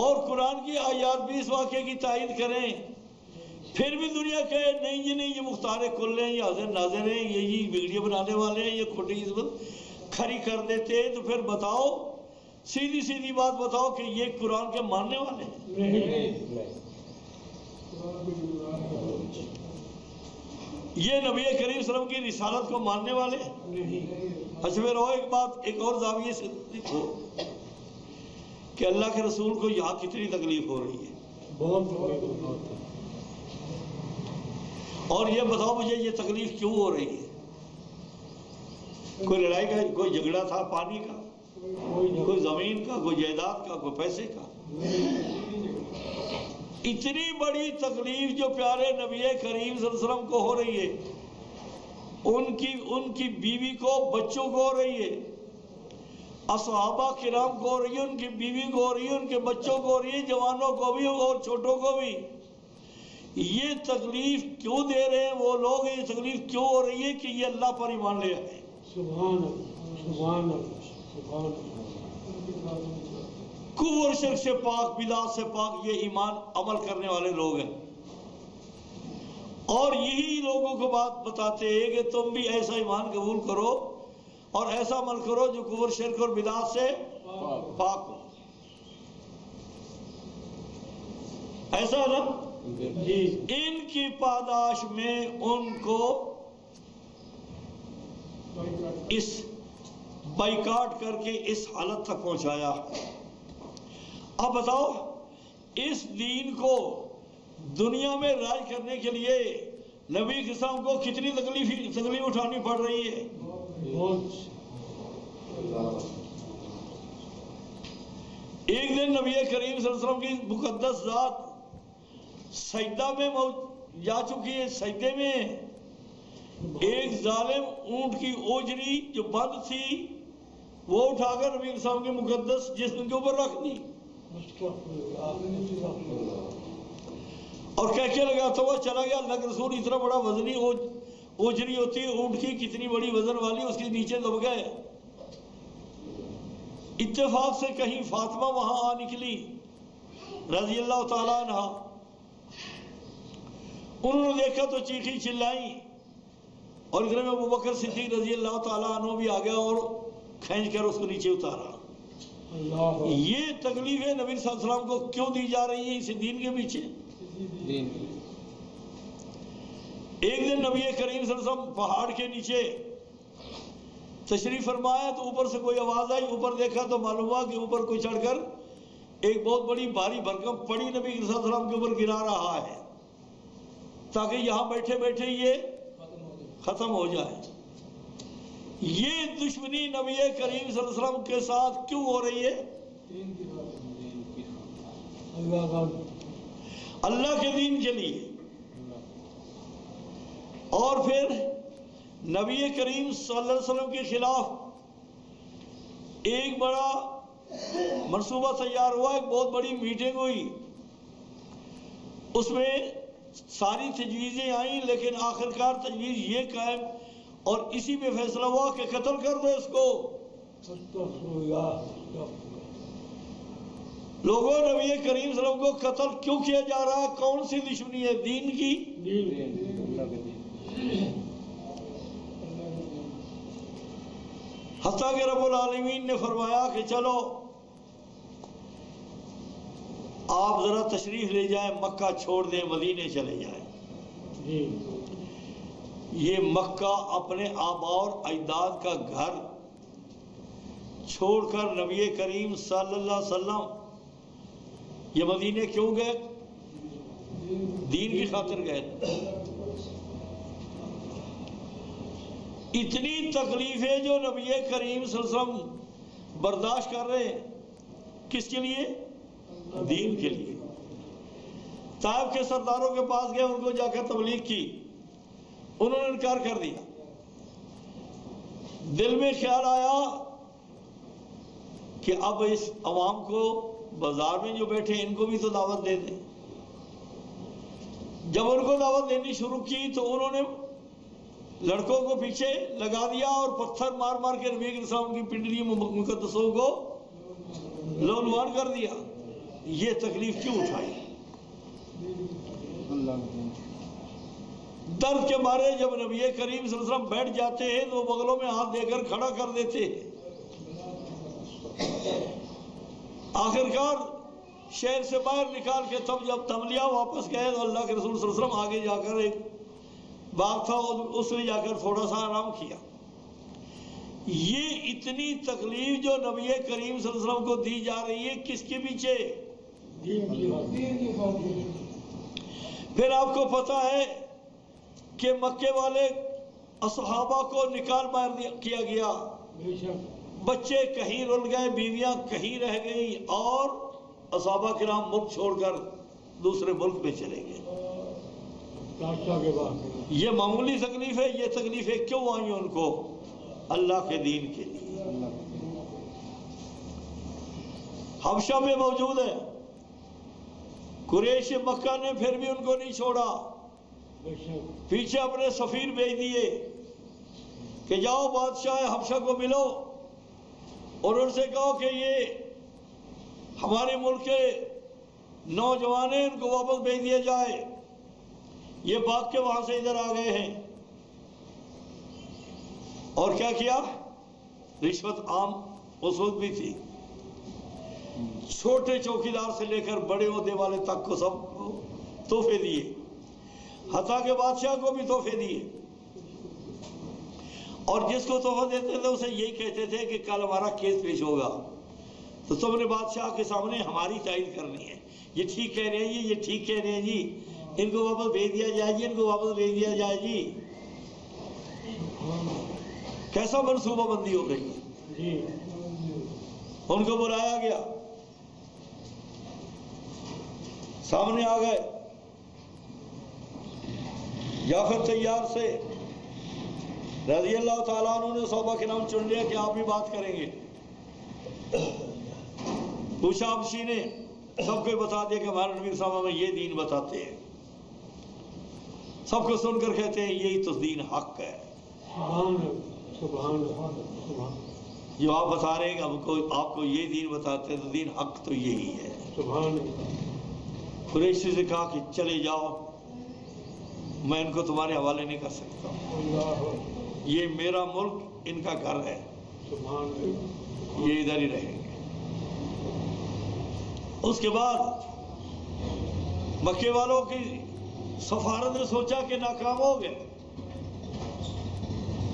اور قرآن کی آیات بھی اس واقعے کی تائید کریں، پھر بھی دنیا کہے نہیں جی نہیں، یہ مختار کل ہیں، یہ حاضر ناظر ہیں، یہ ویڈیو بنانے والے ہیں، یہ کھوٹی عزت کھڑی کر دیتے ہیں، تو پھر بتاؤ سیدھی سیدھی بات بتاؤ کہ یہ قرآن کے ماننے والے ہیں؟ یہ نبی کریم صلی اللہ علیہ وسلم کی رسالت کو ماننے والے ہیں؟ اچھا پھر اور ایک بات ایک اور زاویے سے دیکھو کہ اللہ کے رسول کو یہاں کتنی تکلیف ہو رہی ہے، بہت، اور یہ بتاؤ مجھے یہ تکلیف کیوں ہو رہی ہے؟ کوئی لڑائی کا، کوئی جھگڑا تھا پانی کا، کوئی زمین کا، کوئی جائیداد کا، کوئی پیسے کا؟ اتنی بڑی تکلیف جو پیارے نبی کریم صلی اللہ علیہ وسلم کو ہو رہی ہے، ان کی بیوی کو، بچوں کو ہو رہی ہے، اصحابہ کرام کو ہو رہی ہے، ان کی بیوی کو ہو رہی ہے، ان کے بچوں کو ہو رہی ہے، جوانوں کو بھی اور چھوٹوں کو بھی۔ یہ تکلیف کیوں دے رہے ہیں وہ لوگ؟ یہ تکلیف کیوں ہو رہی ہے کہ یہ اللہ پر ایمان لے آئے۔ سبحان اللہ، سبحان اللہ، سبحان اللہ۔ کفر شرک سے پاک، بدعت سے پاک یہ ایمان عمل کرنے والے لوگ ہیں، اور یہی لوگوں کو بات بتاتے ہیں کہ تم بھی ایسا ایمان قبول کرو اور ایسا عمل کرو جو کفر شرک اور بدعت سے پاک ہو۔ ایسا ہے نا؟ جی، ان کی پاداش میں ان کو اس بائیکاٹ کر کے اس حالت تک پہنچایا۔ اب بتاؤ اس دین کو دنیا میں راج کرنے کے لیے نبی کے ساتھ کو کتنی تکلیف اٹھانی پڑ رہی ہے؟ ایک دن نبی کریم صلی اللہ علیہ وسلم کی مقدس ذات سجدہ میں جا چکی ہے، سجدے میں ایک ظالم اونٹ کی اوجری جو بند تھی وہ اٹھا کر نبی صلی اللہ علیہ وسلم کے مقدس جسم کے اوپر رکھ دی، اور کہہ کے لگاتا ہوا چلا گیا۔ اللہ کے رسول اتنا بڑا وزنی اوجری ہوتی ہے اونٹ کی، کتنی بڑی وزن والی، اس کے نیچے دب گئے۔ اتفاق سے کہیں فاطمہ وہاں آ نکلی رضی اللہ تعالیٰ عنہ، انہوں نے دیکھا تو چیخی چلائی، اور اتنے میں ابوبکر صدیق رضی اللہ تعالیٰ عنہ بھی آ گیا اور کھینچ کر اس کو نیچے اتارا۔ یہ تکلیفیں نبی صلی اللہ علیہ وسلم کو کیوں دی جا رہی ہیں اس دین کے پیچھے؟ ایک دن نبی کریم صلی اللہ علیہ وسلم پہاڑ کے نیچے تشریف فرمایا تو اوپر سے کوئی آواز آئی، اوپر دیکھا تو معلوم ہوا کہ اوپر کوئی چڑھ کر ایک بہت بڑی بھاری بھرکم پڑی نبی صلی اللہ علیہ وسلم کے اوپر گرا رہا ہے تاکہ یہاں بیٹھے بیٹھے یہ ختم ہو جائے۔ یہ دشمنی نبی کریم صلی اللہ علیہ وسلم کے ساتھ کیوں ہو رہی ہے؟ اللہ کے دین کے لیے۔ اور پھر نبی کریم صلی اللہ علیہ وسلم کے خلاف ایک بڑا منصوبہ تیار ہوا، ایک بہت بڑی میٹنگ ہوئی، اس میں ساری تجویزیں آئیں، لیکن آخرکار تجویز یہ قائم اور اسی میں فیصلہ ہوا کہ قتل کر دو اس کو۔ لوگوں نبی کریم صلی اللہ علیہ وسلم کو قتل کیوں کیا جا رہا ہے؟ کون سی دشمنی ہے؟ دین کی۔ حتیٰ کہ رب العالمین نے فرمایا کہ چلو آپ ذرا تشریف لے جائیں، مکہ چھوڑ دیں، مدینے چلے جائیں۔ یہ مکہ اپنے آباء اور اجداد کا گھر چھوڑ کر نبی کریم صلی اللہ علیہ وسلم یہ مدینے کیوں گئے؟ دین کی خاطر گئے. اتنی تکلیفیں جو نبی کریم صلی اللہ علیہ وسلم برداشت کر رہے ہیں، کس کے لیے؟ دین کے لیے. طائف کے سرداروں کے پاس گئے، ان کو جا کر تبلیغ کی، انہوں نے انکار کر دیا. دل میں خیال آیا کہ اب اس عوام کو بازار میں جو بیٹھے ان کو بھی تو دعوت دے دیں. جب ان کو دعوت دینی شروع کی تو انہوں نے لڑکوں کو پیچھے لگا دیا اور پتھر مار مار کے نبی علیہ السلام کی پنڈلی مقدسوں کو لہولہان کر دیا. یہ تکلیف کیوں اٹھائی؟ درد کے مارے جب نبی کریم صلی اللہ علیہ وسلم بیٹھ جاتے ہیں تو وہ بغلوں میں ہاتھ دے کر کھڑا کر دیتے ہیں. آخرکار شہر سے باہر نکال کے تب جب تملیہ واپس گئے تو اللہ کے رسول صلی اللہ علیہ وسلم آگے جا کر ایک باغ تھا، اس نے جا کر تھوڑا سا آرام کیا. یہ اتنی تکلیف جو نبی کریم صلی اللہ علیہ وسلم کو دی جا رہی ہے، کس کے پیچھے؟ پھر آپ کو پتا ہے کہ مکے والے اصحابہ کو نکال مار کیا گیا، بچے کہیں رل گئے، بیویاں کہیں رہ گئی، اور اصحابہ کرام ملک چھوڑ کر دوسرے ملک میں چلے گئے. یہ معمولی تکلیف ہے؟ یہ تکلیفیں کیوں آئیں ان کو؟ اللہ کے دین کے لیے. حبشہ میں موجود ہے. قریش مکہ نے پھر بھی ان کو نہیں چھوڑا، پیچھے اپنے سفیر بھیج دیے کہ جاؤ بادشاہ حبشہ کو ملو اور ان سے کہو کہ یہ ہمارے ملک کے نوجوان ہیں، ان کو واپس بھیج دیا جائے. یہ بھاگ کے وہاں سے ادھر آ گئے ہیں. اور کیا رشوت عام اس وقت بھی تھی. چھوٹے چوکیدار سے لے کر بڑے عہدے والے تک کو سب کو تحفے دیے، حتیٰ کہ بادشاہ کو بھی تحفے دیے. اور جس کو تحفہ دیتے تھے اسے یہی کہتے تھے کہ کل ہمارا کیس پیش ہوگا تو تم نے بادشاہ کے سامنے ہماری تائید کرنی ہے. یہ ٹھیک کہہ رہے ہیں جی، یہ ٹھیک کہہ رہے ہیں جی، ان کو واپس بھیج دیا جائے جی، ان کو واپس بھیج دیا جائے جی. کیسا منصوبہ بندی ہو رہی ہے. ان کو بلایا گیا، سامنے آ گئے. جعفر طیار سے رضی اللہ تعالیٰ عنہ نے صحابہ کے نام چن لیا کہ آپ بھی بات کریں گے. پوچھا حبشی نے، سب کو بتا دیا کہ ہمارے نبی صاحب ہمیں یہ دین بتاتے ہیں. سب کو سن کر کہتے ہیں یہی تو دین حق ہے. جو آپ بتا رہے ہیں آپ کو یہ دین بتاتے ہیں تو دین حق تو یہی ہے. قریشی سے کہا کہ چلے جاؤ، میں ان کو تمہارے حوالے نہیں کر سکتا، یہ میرا ملک ان کا گھر ہے، یہ ادھر ہی رہیں گے. اس کے بعد مکے والوں کی سفارت نے سوچا کہ ناکام ہو گئے،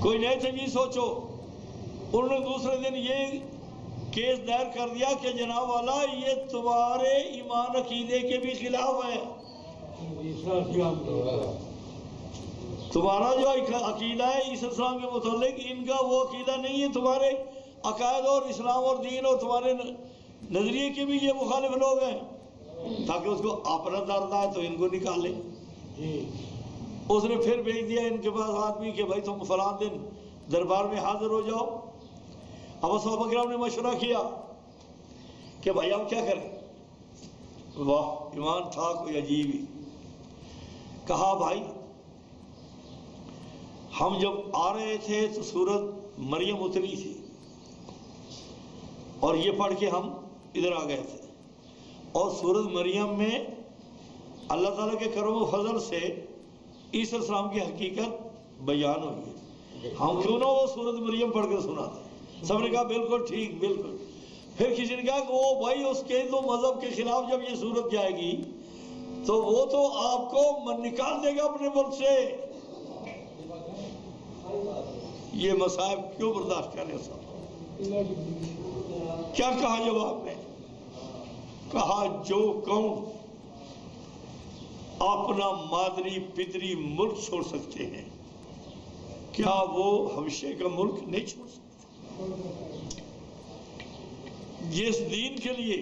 کوئی نئے تجویز سوچو. انہوں نے دوسرے دن یہ کیس دائر کر دیا کہ جناب والا یہ تمہارے ایمان عقیدے کے بھی خلاف ہے. تمہارا جو عقیدہ ہے عیسی السلام کے متعلق، ان کا وہ عقیدہ نہیں ہے. تمہارے عقائد اور اسلام اور دین اور تمہارے نظریے کے بھی یہ مخالف لوگ ہیں، تاکہ اس کو اپنا درد آئے تو ان کو نکالے. اس نے پھر بھیج دیا ان کے پاس آدمی کہ بھائی تم فلاں دن دربار میں حاضر ہو جاؤ. اب صحابہ کرام نے مشورہ کیا کہ بھائی اب کیا کریں. واہ، ایمان تھا کوئی عجیب ہی. کہا بھائی ہم جب آ رہے تھے تو سورت مریم اتری تھی اور یہ پڑھ کے ہم ادھر آ گئے تھے، اور سورت مریم میں اللہ تعالیٰ کے کرم و فضل سے عیسی السلام کی حقیقت بیان ہوئی ہے. ہم کیوں نہ وہ سورت مریم پڑھ کر سنا تھا. سب نے کہا بالکل ٹھیک، بالکل. پھر کسی نے کہا کہ وہ بھائی اس کے تو مذہب کے خلاف جب یہ سورت جائے گی تو وہ تو آپ کو نکال دے گا اپنے ملک سے. یہ مصائب کیوں برداشت کریں؟ سب کیا کہا جواب میں؟ کہا جو قوم اپنا مادری پدری ملک چھوڑ سکتے ہیں کیا وہ حبشے کا ملک نہیں چھوڑ سکتے؟ جس دین کے لیے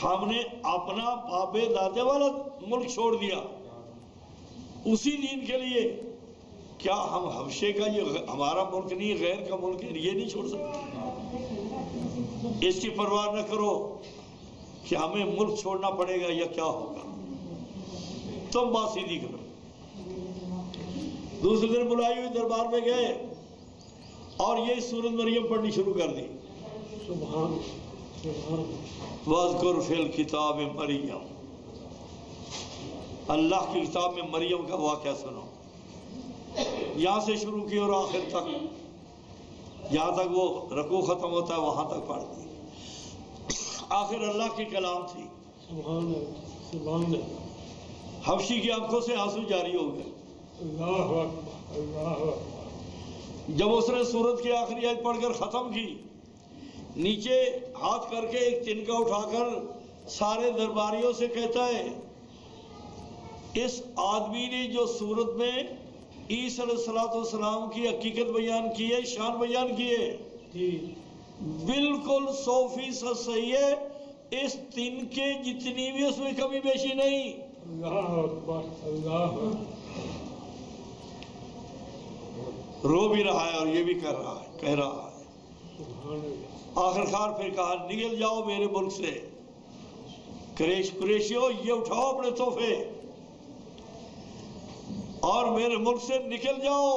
ہم نے اپنا بابے دادے والا ملک چھوڑ دیا، اسی دین کے لیے کیا ہم حبشے کا یہ ہمارا ملک نہیں غیر کا ملک ہے یہ نہیں چھوڑ سکتے؟ اس کی پرواہ نہ کرو کہ ہمیں ملک چھوڑنا پڑے گا یا کیا ہوگا، تم بات سیدھی کرو۔ دوسرے دن بلائی ہوئی دربار میں گئے اور یہ سورۃ مریم پڑھنی شروع کر دی۔ سبحان وَاذْكُرْ فِي الْكِتَابِ مریم، اللہ کی کتاب میں مریم کا واقعہ سنو، یہاں سے شروع کی اور آخر تک، جہاں تک وہ رکوع ختم ہوتا ہے وہاں تک پڑھ دی۔ آخر اللہ کی کلام تھی۔ سبحان سبحان حبشی کی آنکھوں سے آنسو جاری ہو گئے۔ اللہ اکبر اللہ اکبر۔ جب اس نے سورت کی آخری آیت پڑھ کر ختم کی، نیچے ہاتھ کر کے ایک تنکا اٹھا کر سارے درباریوں سے کہتا ہے اس آدمی نے جو سورت میں عیسیٰ علیہ السلام کی حقیقت بیان کی ہے، شان بیان کی ہے، بالکل 100% صحیح ہے، اس تنکے جتنی بھی اس میں کمی بیشی نہیں۔ اللہ اکبر اللہ اکبر۔ رو بھی رہا ہے اور یہ بھی کہہ رہا ہے سبحان اللہ۔ آخرکار پھر کہا نکل جاؤ میرے ملک سے، قریشیوں یہ اٹھاؤ اپنے تحفے اور میرے ملک سے نکل جاؤ،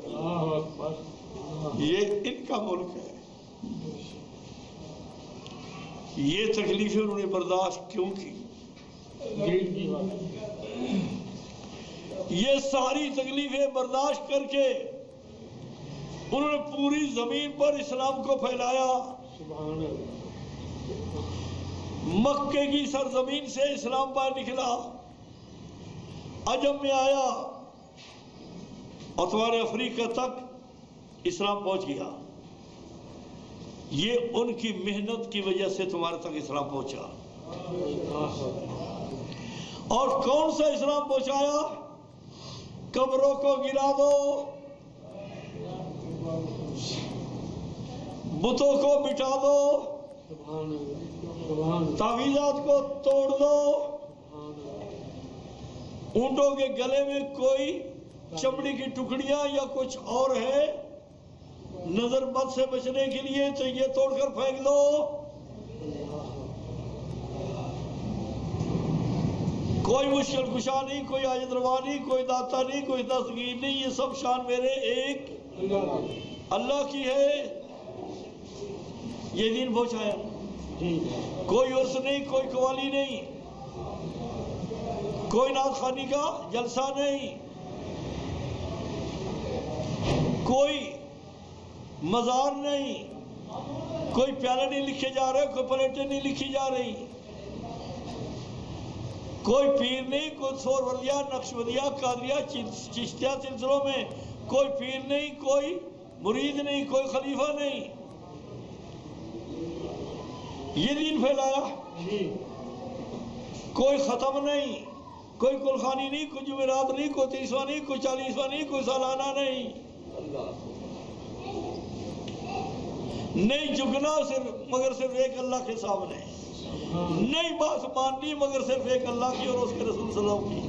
اللہ اکبر۔ یہ ان کا ملک ہے۔ یہ تکلیفیں انہوں نے برداشت کیوں کی؟ یہ ساری تکلیفیں برداشت کر کے انہوں نے پوری زمین پر اسلام کو پھیلایا۔ سبحان اللہ۔ مکے کی سرزمین سے اسلام باہر نکلا، عجم میں آیا، اتوار افریقہ تک اسلام پہنچ گیا۔ یہ ان کی محنت کی وجہ سے تمہارے تک اسلام پہنچا۔ اور کون سا اسلام پہنچایا؟ قبروں کو گرا دو، بتوں کو مٹا دو، تعویذات کو توڑ دو، اونٹوں کے گلے میں کوئی چمڑی کی ٹکڑیاں یا کچھ اور ہے نظر بد سے بچنے کے لیے تو یہ توڑ کر پھینک دو۔ کوئی مشکل کشا نہیں، کوئی عاجز روا نہیں، کوئی داتا نہیں، کوئی دستگیر نہیں، یہ سب شان میرے ایک اللہ کی ہے۔ یہ دین پہنچایا، کوئی عرس نہیں، کوئی قوالی نہیں، کوئی نعت خوانی کا جلسہ نہیں، کوئی مزار نہیں، کوئی پیالے نہیں لکھے جا رہے، کوئی پلیٹیں نہیں لکھی جا رہی، کوئی پیر نہیں، کوئی سور ولیہ، نقشبندیہ، قادریہ، چشتیہ سلسلوں میں کوئی پیر نہیں، کوئی مرید نہیں، کوئی خلیفہ نہیں، یہ دین پھیلایا۔ کوئی ختم نہیں، کوئی کلخانی نہیں، کوئی جمعرات نہیں، کوئی 30واں نہیں، کوئی 40واں نہیں، کوئی سالانہ نہیں، نہیں جھکنا مگر صرف ایک اللہ کے سامنے، نہیں بات ماننی مگر صرف ایک اللہ کی اور اس کے رسول صلی اللہ علیہ وسلم کی۔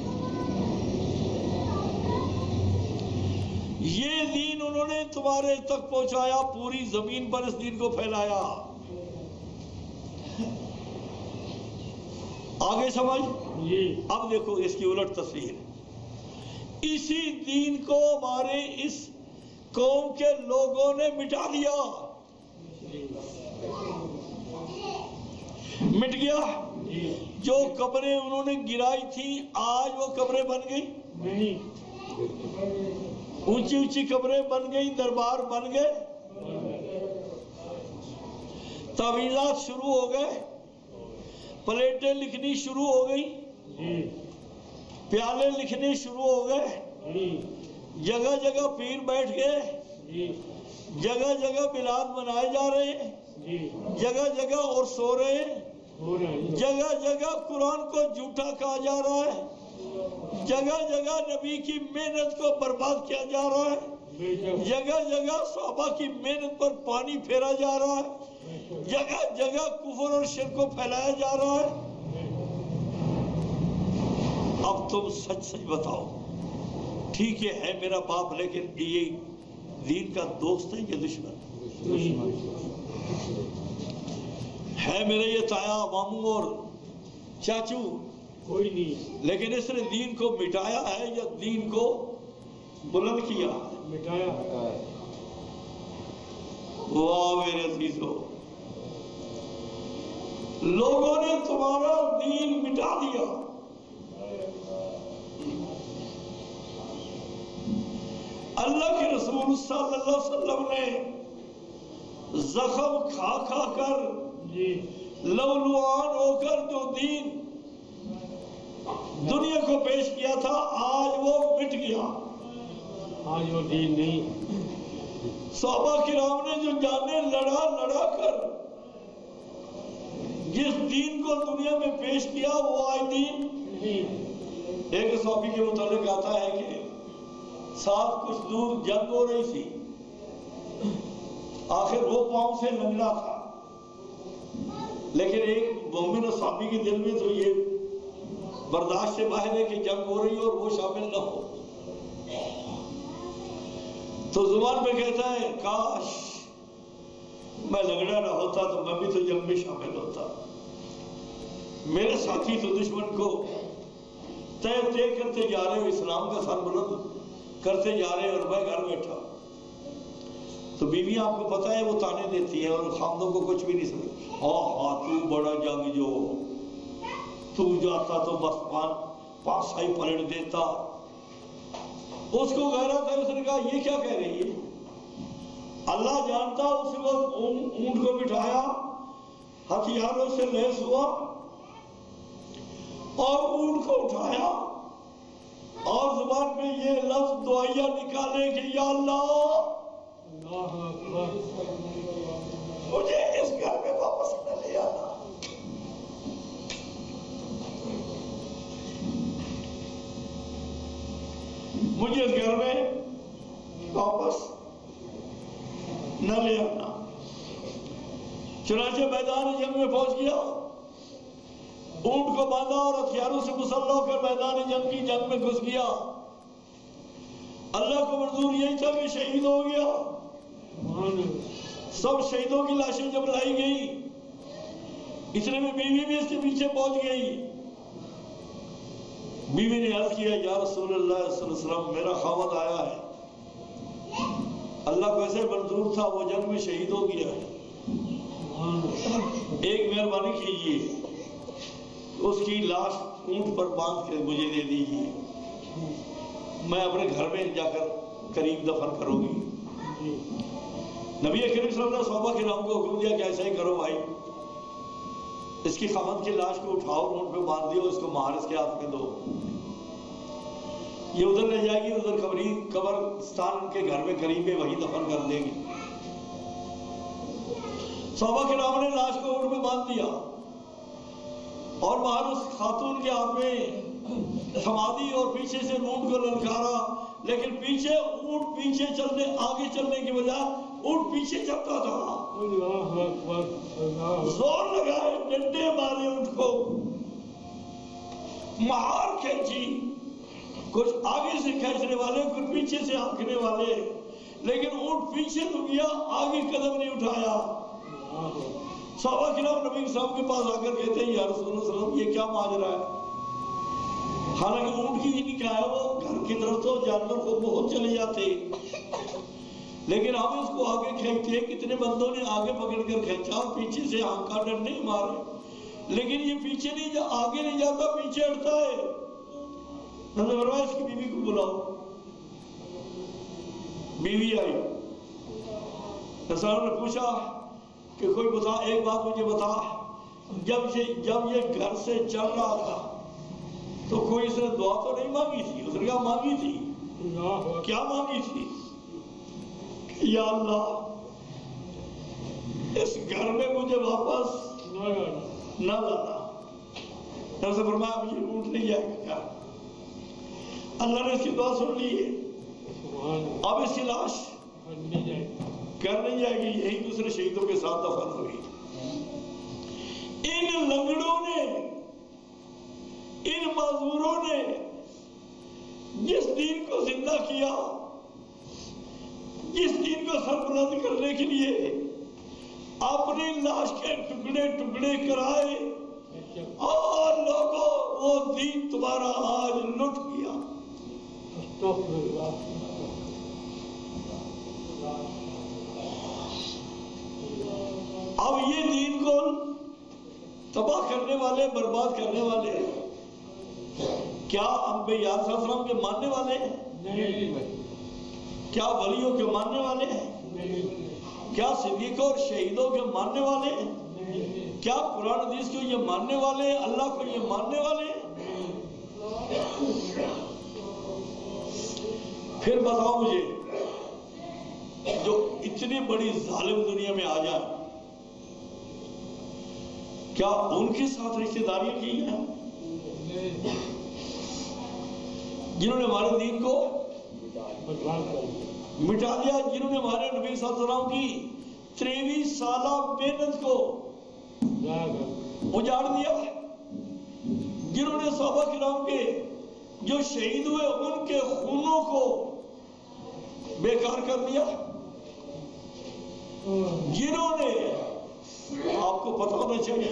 یہ دین انہوں نے تمہارے تک پہنچایا، پوری زمین پر اس دین کو پھیلایا۔ آگے سمجھ؟ اب دیکھو اس کی الٹ تصویر، اسی دین کو ہمارے اس قوم کے لوگوں نے مٹا دیا، مٹ گیا۔ جو قبریں انہوں نے گرائی تھی آج وہ قبریں بن گئی، اونچی اونچی قبریں بن گئی، دربار بن گئے، تعویذات شروع ہو گئے، پلیٹیں لکھنی شروع ہو گئی، پیالے لکھنے شروع ہو گئے، جگہ جگہ پیر بیٹھ گئے، جگہ جگہ میلاد منائے جا رہے ہیں، جگہ جگہ اور سو رہے ہیں، ہو رہا ہے جگہ جگہ قرآن کو جھوٹا کہا جا رہا ہے، جگہ جگہ نبی کی محنت کو برباد کیا جا رہا ہے، بے شک جگہ جگہ صحابہ کی محنت پر پانی پھیرا جا رہا ہے، جگہ جگہ کفر اور شرک کو پھیلایا جا رہا ہے۔ اب تم سچ سچ بتاؤ، ٹھیک ہے میرا باپ، لیکن یہ دین کا دوست ہے یا دشمن ہے؟ میرے یہ تایا ماموں اور چاچو، کوئی نہیں لیکن اس نے دین کو مٹایا ہے یا دین کو بلند کیا؟ مٹایا واہ میرے عزیزو، لوگوں نے تمہارا دین مٹا دیا۔ اللہ کے رسول صلی اللہ علیہ وسلم نے زخم کھا کھا کر جی لولوان ہو کر جو دین دنیا کو پیش کیا تھا، آج وہ مٹ گیا۔ آج وہ دین نہیں، صحابہ کرام نے جو جانیں لڑا کر جس دین کو دنیا میں پیش کیا، وہ آج دین نہیں۔ ایک صحابی کے متعلق آتا ہے کہ ساتھ کچھ دور جنگ ہو رہی تھی، آخر وہ پاؤں سے لنگڑا تھا، لیکن ایک مومن صحابی کے دل میں تو یہ برداشت سے باہر ہے کہ جنگ ہو رہی اور وہ شامل نہ ہو، تو زبان پہ کہتا ہے کاش میں لنگڑا نہ ہوتا تو میں بھی تو جنگ میں شامل ہوتا۔ میرے ساتھی تو دشمن کو طے کرتے جا رہے، اسلام کا سر بلند کرتے جا رہے، اور میں گھر بیٹھا۔ تو بیوی آپ کو پتا ہے وہ تانے دیتی ہے اور خامدوں کو کچھ بھی نہیں سمجھ، ہاں تو بڑا جنگ جو تو جاتا تو بس پانسا ہی پلٹ دیتا۔ اس کو غیرت ہے، اس نے کہا یہ کیا کہہ رہی ہے؟ اللہ جانتا اس کو اونٹ کو بٹھایا، ہتھیاروں سے لیس ہوا اور اونٹ کو اٹھایا اور زبان پہ یہ لفظ دعائیہ نکالے کہ یا اللہ اللہ اکبر، مجھے اس گھر میں واپس نہ لے آنا۔ مجھے اس گھر میں واپس نہ لے آنا۔ چنانچہ میدان جنگ میں پہنچ گیا، اونٹ کو باندھا اور ہتھیاروں سے مسلح ہو کر میدان جنگ کی جنگ میں گھس گیا۔ اللہ کو منظور یہی تھا کہ شہید ہو گیا۔ سب شہیدوں کی لاشیں جب لائی گئی، اتنے میں بیوی بھی اس کے پیچھے پہنچ گئی۔ بیوی نے عرض کیا یا رسول اللہ صلی اللہ علیہ وسلم، میرا خاوند آیا ہے، اللہ کو ایسے منظور تھا وہ جنگ میں شہید ہو گیا ہے، ایک مہربانی کیجیے، اس کی لاش اونٹ پر باندھ کے مجھے دے دیجیے، میں اپنے گھر میں جا کر قریب دفن کروں گی۔ نبی کریم صلی اللہ علیہ وسلم صحابہ کے نام کو حکم دیا کہ ایسا ہی کرو بھائی، اس کی خاوند کی لاش کو اٹھاؤ، اونٹ پہ باندھ دیو، اس کو مہارس کے ہاتھ میں دو، یہ ادھر لے جائے گی، ادھر قبرستان ان کے گھر میں قریب ہے، وہی دفن کر دے گی۔ صحابہ کے نام نے لاش کو اونٹ پہ باندھ دیا اور مہارس خاتون کے ہاتھ میں تھما دی اور پیچھے سے اونٹ کو للکارا، لیکن پیچھے اونٹ پیچھے چلنے، آگے چلنے کی بجائے اونٹ پیچھے چلتا تھا۔ اللہ اکبر، اللہ زور لگائے، ڈنڈے مارے اونٹ کو، مہار کھینچی، کچھ آگے سے کھینچنے والے، کچھ پیچھے سے ہانکنے والے، لیکن اونٹ پیچھے تو گیا، آگے قدم نہیں اٹھایا۔ صحابہ کرام نبی صاحب کے پاس آ کر کہتے ہیں یا رسول اللہ صلی اللہ علیہ وسلم یہ کیا ماجرا ہے؟ حالانکہ اونٹ کی ہی نہیں کہا ہے، وہ گھر کی طرف تو جانور کو بہت چلے جاتے، لیکن ہم اس کو آگے کھینچتے ہیں۔ کتنے بندوں نے آگے پکڑ کر کھینچا اور پیچھے سے ہانکا، ڈنڈے مارے، لیکن یہ پیچھے نہیں، آگے نہیں جاتا، پیچھے ہٹتا ہے۔ نبی فرمایا اس کی بیوی کو بلاؤ۔ بیوی آئی، رسول نے پوچھا کہ کوئی بتا، ایک بات مجھے بتا، جب یہ گھر سے چل رہا تھا تو کوئی اس نے دعا تو نہیں مانگی تھی؟ اس نے کہا مانگی تھی۔ کیا مانگی تھی؟ یا اللہ اس گھر میں مجھے واپس نہ لانا. نبی سے فرمایا اب یہ اونٹ نہیں جائے گا. کیا اللہ نے اس کی دعا سن لی ہے. اب اس کی لاش کر نہیں جائے گی, یہی دوسرے شہیدوں کے ساتھ دفن ہوگی. ان لنگڑوں نے, ان معذوروں نے جس دین کو زندہ کیا, جس دین کو سربلند کرنے کے لیے اپنی لاش کے ٹکڑے ٹکڑے کرائے, اور لوگوں وہ دین تمہارا آج لٹ گیا. اب یہ دین کو تباہ کرنے والے, برباد کرنے والے کیا انبیاء صلی اللہ علیہ وسلم کے ماننے والے ہیں؟ کیا ولیوں کے ماننے والے ہیں؟ کیا صدیقوں اور شہیدوں کے ماننے والے ہیں؟ کیا قرآن حدیث کو یہ ماننے والے ہیں؟ اللہ کو یہ ماننے والے ہیں؟ پھر بتاؤ مجھے, جو اتنی بڑی ظالم دنیا میں آ جائے, کیا ان کے ساتھ رشتہ داریاں کی ہیں جنہوں نے ہمارے دین کو مٹا دیا, جنہوں نے ہمارے نبی صلی اللہ علیہ وسلم کی 23 سالہ محنت کو اجاڑ دیا, جنہوں نے صحابہ کرام کے جو شہید ہوئے ان کے خونوں کو بیکار کر دیا, جنہوں نے, آپ کو پتہ ہونا چاہیے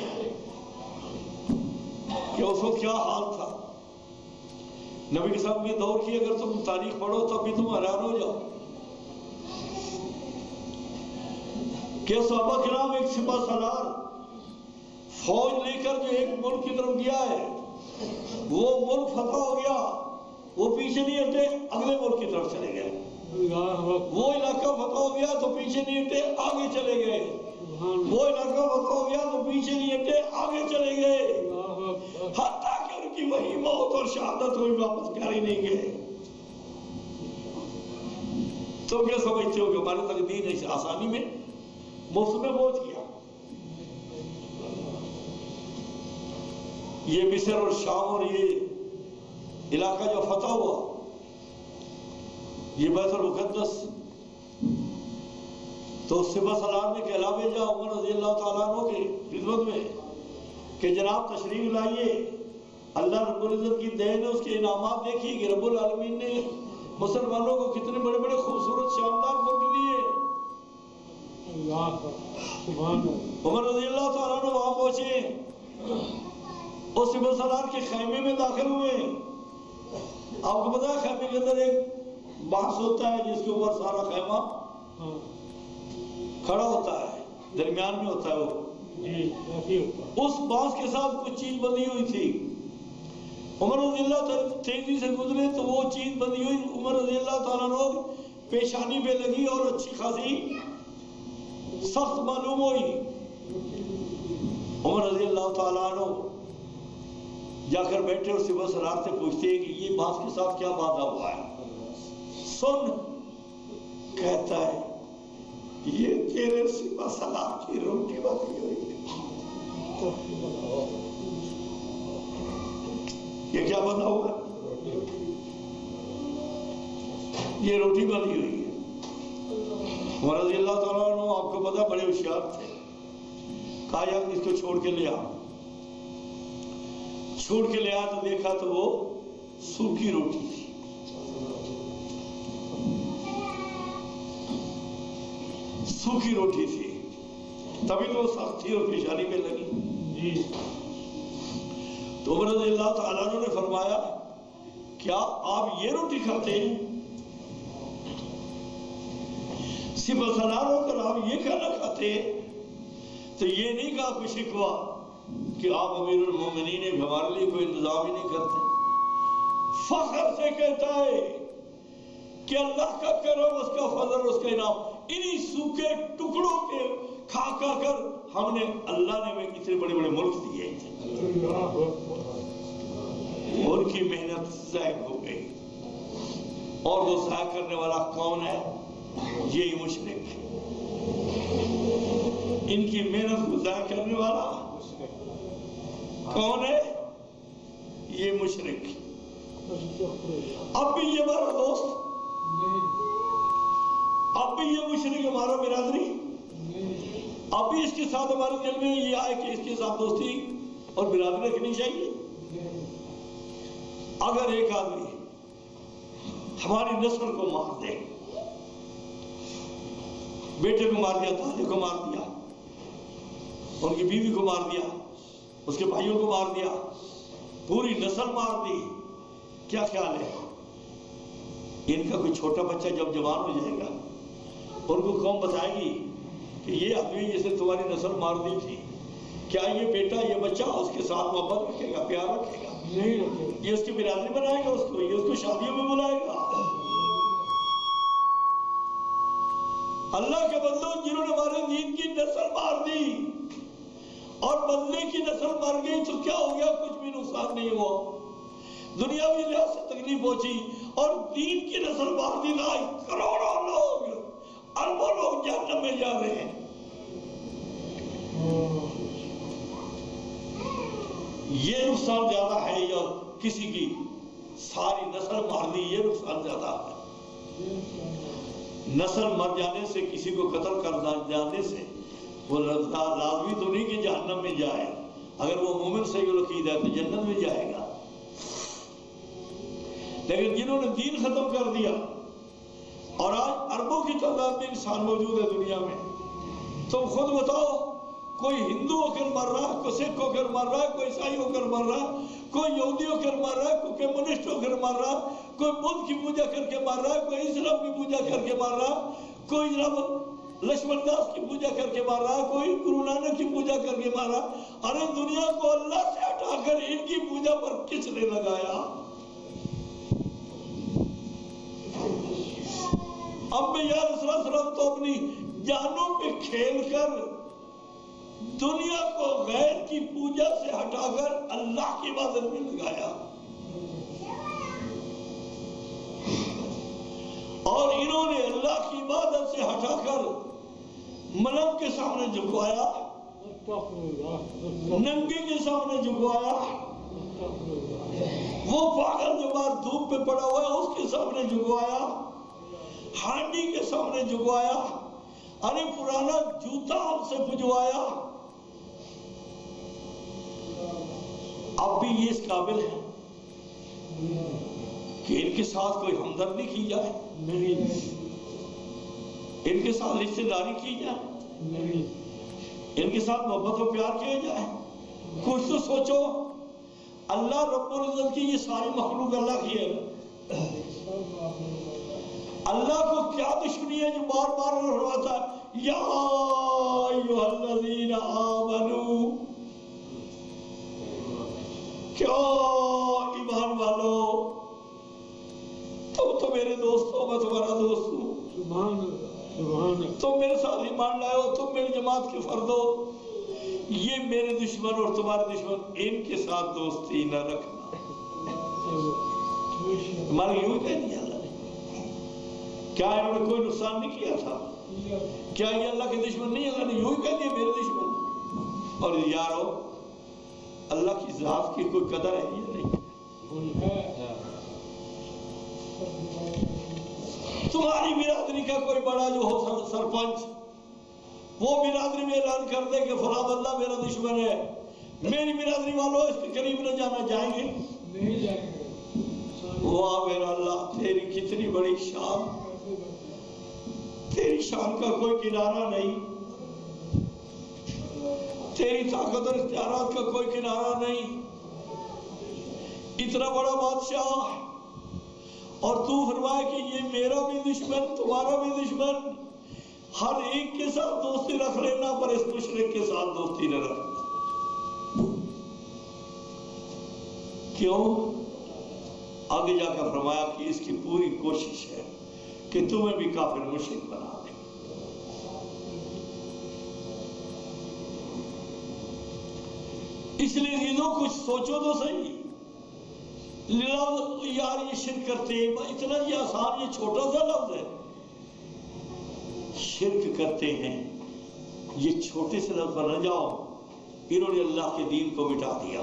کہ اس وقت کیا حال تھا. نبی کے صاحب کے دور کی اگر تم تاریخ پڑھو تب بھی تم حیران ہو جاؤ کہ صحابہ کرام ایک سپہ سالار فوج لے کر جو ایک ملک کی طرف گیا ہے, وہ ملک فتح ہو گیا, وہ پیچھے نہیں ہٹے, اگلے ملک کی طرف چلے گئے. وہ علاقہ فتح ہو گیا تو پیچھے نہیں ہٹے, آگے چلے گئے. وہ علاقہ فتح ہو گیا تو پیچھے نہیں ہٹے, آگے چلے گئے. حتیٰ کہ ان کی وہی موت اور شہادت ہوئی, واپس گھر ہی نہیں گئے. تم کیا سمجھتے ہو کہ ہماری تقدیر اس آسانی میں مفت میں پہنچ گیا؟ یہ مصر اور شام اور یہ علاقہ جو فتح ہوا, یہ بیت المقدس, تو سپہ سالار نے کہلا بھیجا عمر رضی اللہ تعالیٰ عنہ کی خدمت میں کہ جناب تشریف لائیے, اللہ رب العزت کی دین ہے, اس کے انعامات دیکھیے کہ رب العالمین نے مسلمانوں کو کتنے بڑے بڑے خوبصورت شاندار ملک دیے. عمر رضی اللہ تعالیٰ عنہ وہاں پہنچے, اس سپہ سالار کے خیمے میں داخل ہوئے. آپ کو پتا ہے خیمے کے اندر ایک بانس ہوتا ہے جس کے اوپر سارا خیمہ کھڑا ہوتا ہے, درمیان میں ہوتا ہے وہ, اس بانس کے ساتھ کچھ چیز بندھی ہوئی تھی. عمر رضی اللہ تیزی سے گزرے تو وہ چیز بندھی ہوئی عمر رضی اللہ تعالیٰ عنہ پیشانی پہ لگی اور اچھی خاصی سخت معلوم ہوئی. عمر رضی اللہ تعالیٰ عنہ جا کر بیٹھے اور سپہ سالار سے پوچھتے ہیں کہ یہ بانس کے ساتھ کیا باندھا ہوا ہے؟ سن, کہتا ہے یہ تیرے سپہ سالار کی روٹی باندھی ہوئی ہے. یہ کیا بندھا ہوا ہے؟ یہ روٹی باندھی ہوئی ہے. عمر رضی اللہ تعالیٰ عنہ آپ کو پتا بڑے ہوشیار تھے, کہا یا اس کو چھوڑ کے لے آ. چھوڑ کے لے آ تو دیکھا تو وہ سوکھی روٹی تھی. سوکھی روٹی تھی, تبھی تو سخت تھی اور پیشانی پہ لگی. تو عمر رضی اللہ تعالیٰ عنہ نے فرمایا کیا آپ یہ روٹی کھاتے ہیں؟ سپہ سالار ہو کر آپ یہ کھانا کھاتے ہیں؟ تو یہ نہیں کہا کوئی شکوہ کہ آپ امیر المومنین ہیں, ہمارے لیے کوئی انتظام ہی نہیں کرتے. فخر سے کہتا ہے کہ اللہ کا کرم, اس کا فضل, اس کا انعام, انہی سوکھے ٹکڑوں کے کھا کھا کر ہم نے, اللہ نے ہمیں اتنے بڑے بڑے ملک دیے تھے. ان کی محنت ضائع ہو گئی, اور وہ ضائع کرنے والا کون ہے؟ یہی مشرک. ان کی محنت کو ضائع کرنے والا کون ہے؟ یہ مشرک. اب بھی یہ ہمارا دوست، اب بھی یہ مشرک ہمارا برادری، اب بھی اس کے ساتھ ہمارے دل میں یہ آئے کہ اس کے ساتھ دوستی اور برادری رکھنی چاہیے. اگر ایک آدمی ہماری نسل کو مار دے، بیٹے کو مار دیا، دادے کو مار دیا، ان کی بیوی کو مار دیا، اس کے بھائیوں کو مار دیا، پوری نسل مار دی، کیا خیال ہے؟ ان کا کوئی چھوٹا بچہ جب جوان ہو جائے گا، ان کو قوم بتائے گی کہ یہ آدمی جس نے تمہاری نسل مار دی تھی، کیا یہ بیٹا، یہ بچہ اس کے ساتھ محبت رکھے گا، پیار رکھے گا؟ نہیں رکھے گا. یہ اس کی برادری بنائے گا، یہ اس کو شادیوں میں بلائے گا. اللہ کے بندوں، جنہوں نے ہمارے دین کی نسل مار دی اور بدلے کی نسل مر گئی تو کیا ہو گیا؟ کچھ بھی نقصان نہیں ہوا، دنیاوی لحاظ سے تکلیف پہنچی، اور دین کی نسل مار دی، کروڑوں لوگ، اربوں لوگ جہنم میں جا رہے ہیں. یہ نقصان زیادہ ہے یا کسی کی ساری نسل مار دی؟ یہ نقصان زیادہ ہے. نسل مر جانے سے، کسی کو قتل کر جانے سے وہ لازمی تو نہیں کہ جہنم میں جائے. اگر وہ مومن صحیح العقیدہ ہے تو جنت میں جائے گا. لیکن جنہوں نے دین ختم کر دیا، اور آج اربوں کی تعداد میں انسان موجود ہے دنیا میں، تم خود بتاؤ، کوئی ہندو ہو کر مر رہا ہے، کوئی سکھ ہو کر مر رہا ہے، کوئی عیسائی ہو کر مر رہا ہے، کوئی یہودی ہو کر مر رہا ہے، کوئی کمیونسٹ ہو کر مر رہا ہے، کوئی بدھ کی پوجا کر کے مر رہا ہے، کوئی اسلام کی پوجا کر کے مر رہا ہے، کوئی جناب لکشمن داس کی پوجا کر کے مر رہا ہے، کوئی گرو نانک کی پوجا کر کے مر رہا ہے. ارے دنیا کو اللہ سے ہٹا کر ان کی پوجا پر کس نے لگایا؟ انبیاء علیہ السلام تو اپنی جانوں پہ کھیل کر دنیا کو غیر کی پوجا سے ہٹا کر اللہ کی عبادت میں لگایا، اور انہوں نے اللہ کی عبادت سے ہٹا کر ملک کے سامنے جھکوایا، ننگے کے سامنے جھکوایا، وہ پاگل جو باہر دھوپ پہ پڑا ہوا ہے اس کے سامنے جھکوایا، ہانڈی کے سامنے جھکوایا، ارے پرانا جوتا ہم سے پجوایا. اب بھی یہ اس قابل ہے کہ ان کے ساتھ کوئی ہمدردی کی جائے؟ نہیں. ان کے ساتھ رشتہ داری کی جائے؟ نہیں. ان کے ساتھ محبت و پیار کیا جائے؟ کچھ تو سوچو. اللہ رب العزت کی یہ ساری مخلوق اللہ کی ہے. اللہ کو کیا دشمنی ہے جو بار بار رہتا ہے یا ایھا الذین آمنو؟ کیا ایمان والو، تم تو میرے دوست ہو، میں تمہارا دوست ہوں. تم میرے ساتھ ایمان لائے ہو، تم میری جماعت کے فرد ہو. یہ میرے دشمن اور تمہارے دشمن، ان کے ساتھ دوستی نہ رکھنا. تمہارے یوں کہہ دیا اللہ نے. کیا انہوں نے کوئی نقصان نہیں کیا تھا؟ کیا یہ اللہ کے دشمن نہیں؟ اللہ نے یوں ہی کہہ دیا میرے دشمن. اور یارو، اللہ کی ذات کی کوئی قدر ہے یا نہیں؟ تمہاری برادری کا کوئی بڑا جو ہو سرپنچ، وہ برادری میں اعلان کر دے کہ فلاں بندہ میرا دشمن ہے، میری برادری والوں اس کے قریب نہ جانا، جائیں گے؟ نہیں جائیں گے. واہ میرا اللہ، تیری کتنی بڑی شان، تیری شان کا کوئی کنارہ نہیں، تیری طاقت اور اختیارات کا کوئی کنارہ نہیں. اتنا بڑا بادشاہ، اور تو فرمائے کہ یہ میرا بھی دشمن، تمہارا بھی دشمن، ہر ایک کے ساتھ دوستی رکھ لینا، پر اس مشرک کے ساتھ دوستی نہ رکھنا. کیوں؟ آگے جا کر فرمایا کہ اس کی پوری کوشش ہے کہ تمہیں بھی کافر مشرک بنا دے. اس لیے یہ کچھ سوچو تو صحیح. یار یہ شرک کرتے ہیں، اتنا یہ آسان، یہ چھوٹا سا لفظ ہے. شرک کرتے ہیں یہ چھوٹے سے لفظ پر نہ جاؤ، انہوں نے اللہ کے دین کو مٹا دیا،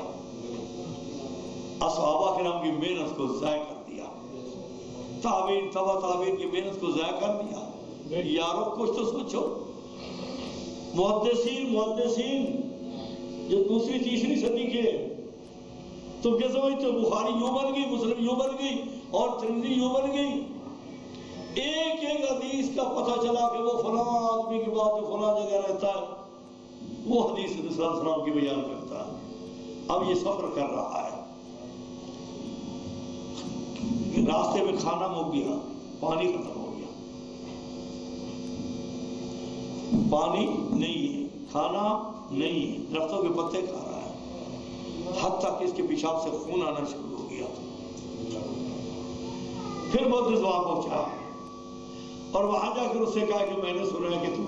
صحابہ کرام کی محنت کو ضائع کر دیا، تابعین تبع تابعین کی محنت کو ضائع کر دیا۔ یارو کچھ تو سوچو، محدثین جو دوسری تیسری صدی کے، تم کیا سمجھتے ہو بخاری یوں بن گئی، مسلم یوں بن گئی اور ترمذی یوں بن گئی؟ ایک ایک حدیث کا پتہ چلا کہ وہ فلاں آدمی کی بات جو فلاں جگہ رہتا ہے وہ حدیث صلی اللہ علیہ وسلم کی بیان کرتا ہے۔ اب یہ سفر کر رہا ہے، راستے میں کھانا مک گیا، پانی ختم ہو گیا، پانی نہیں ہے، کھانا نہیں ہے، درختوں کے پتے کھا رہا ہے، حتیٰ کہ اس کے پیشاب سے خون آنا شروع ہو گیا۔ پھر محدث وہاں پہنچا اور وہاں جا کر اس سے کہا کہ میں نے سنا ہے کہ تو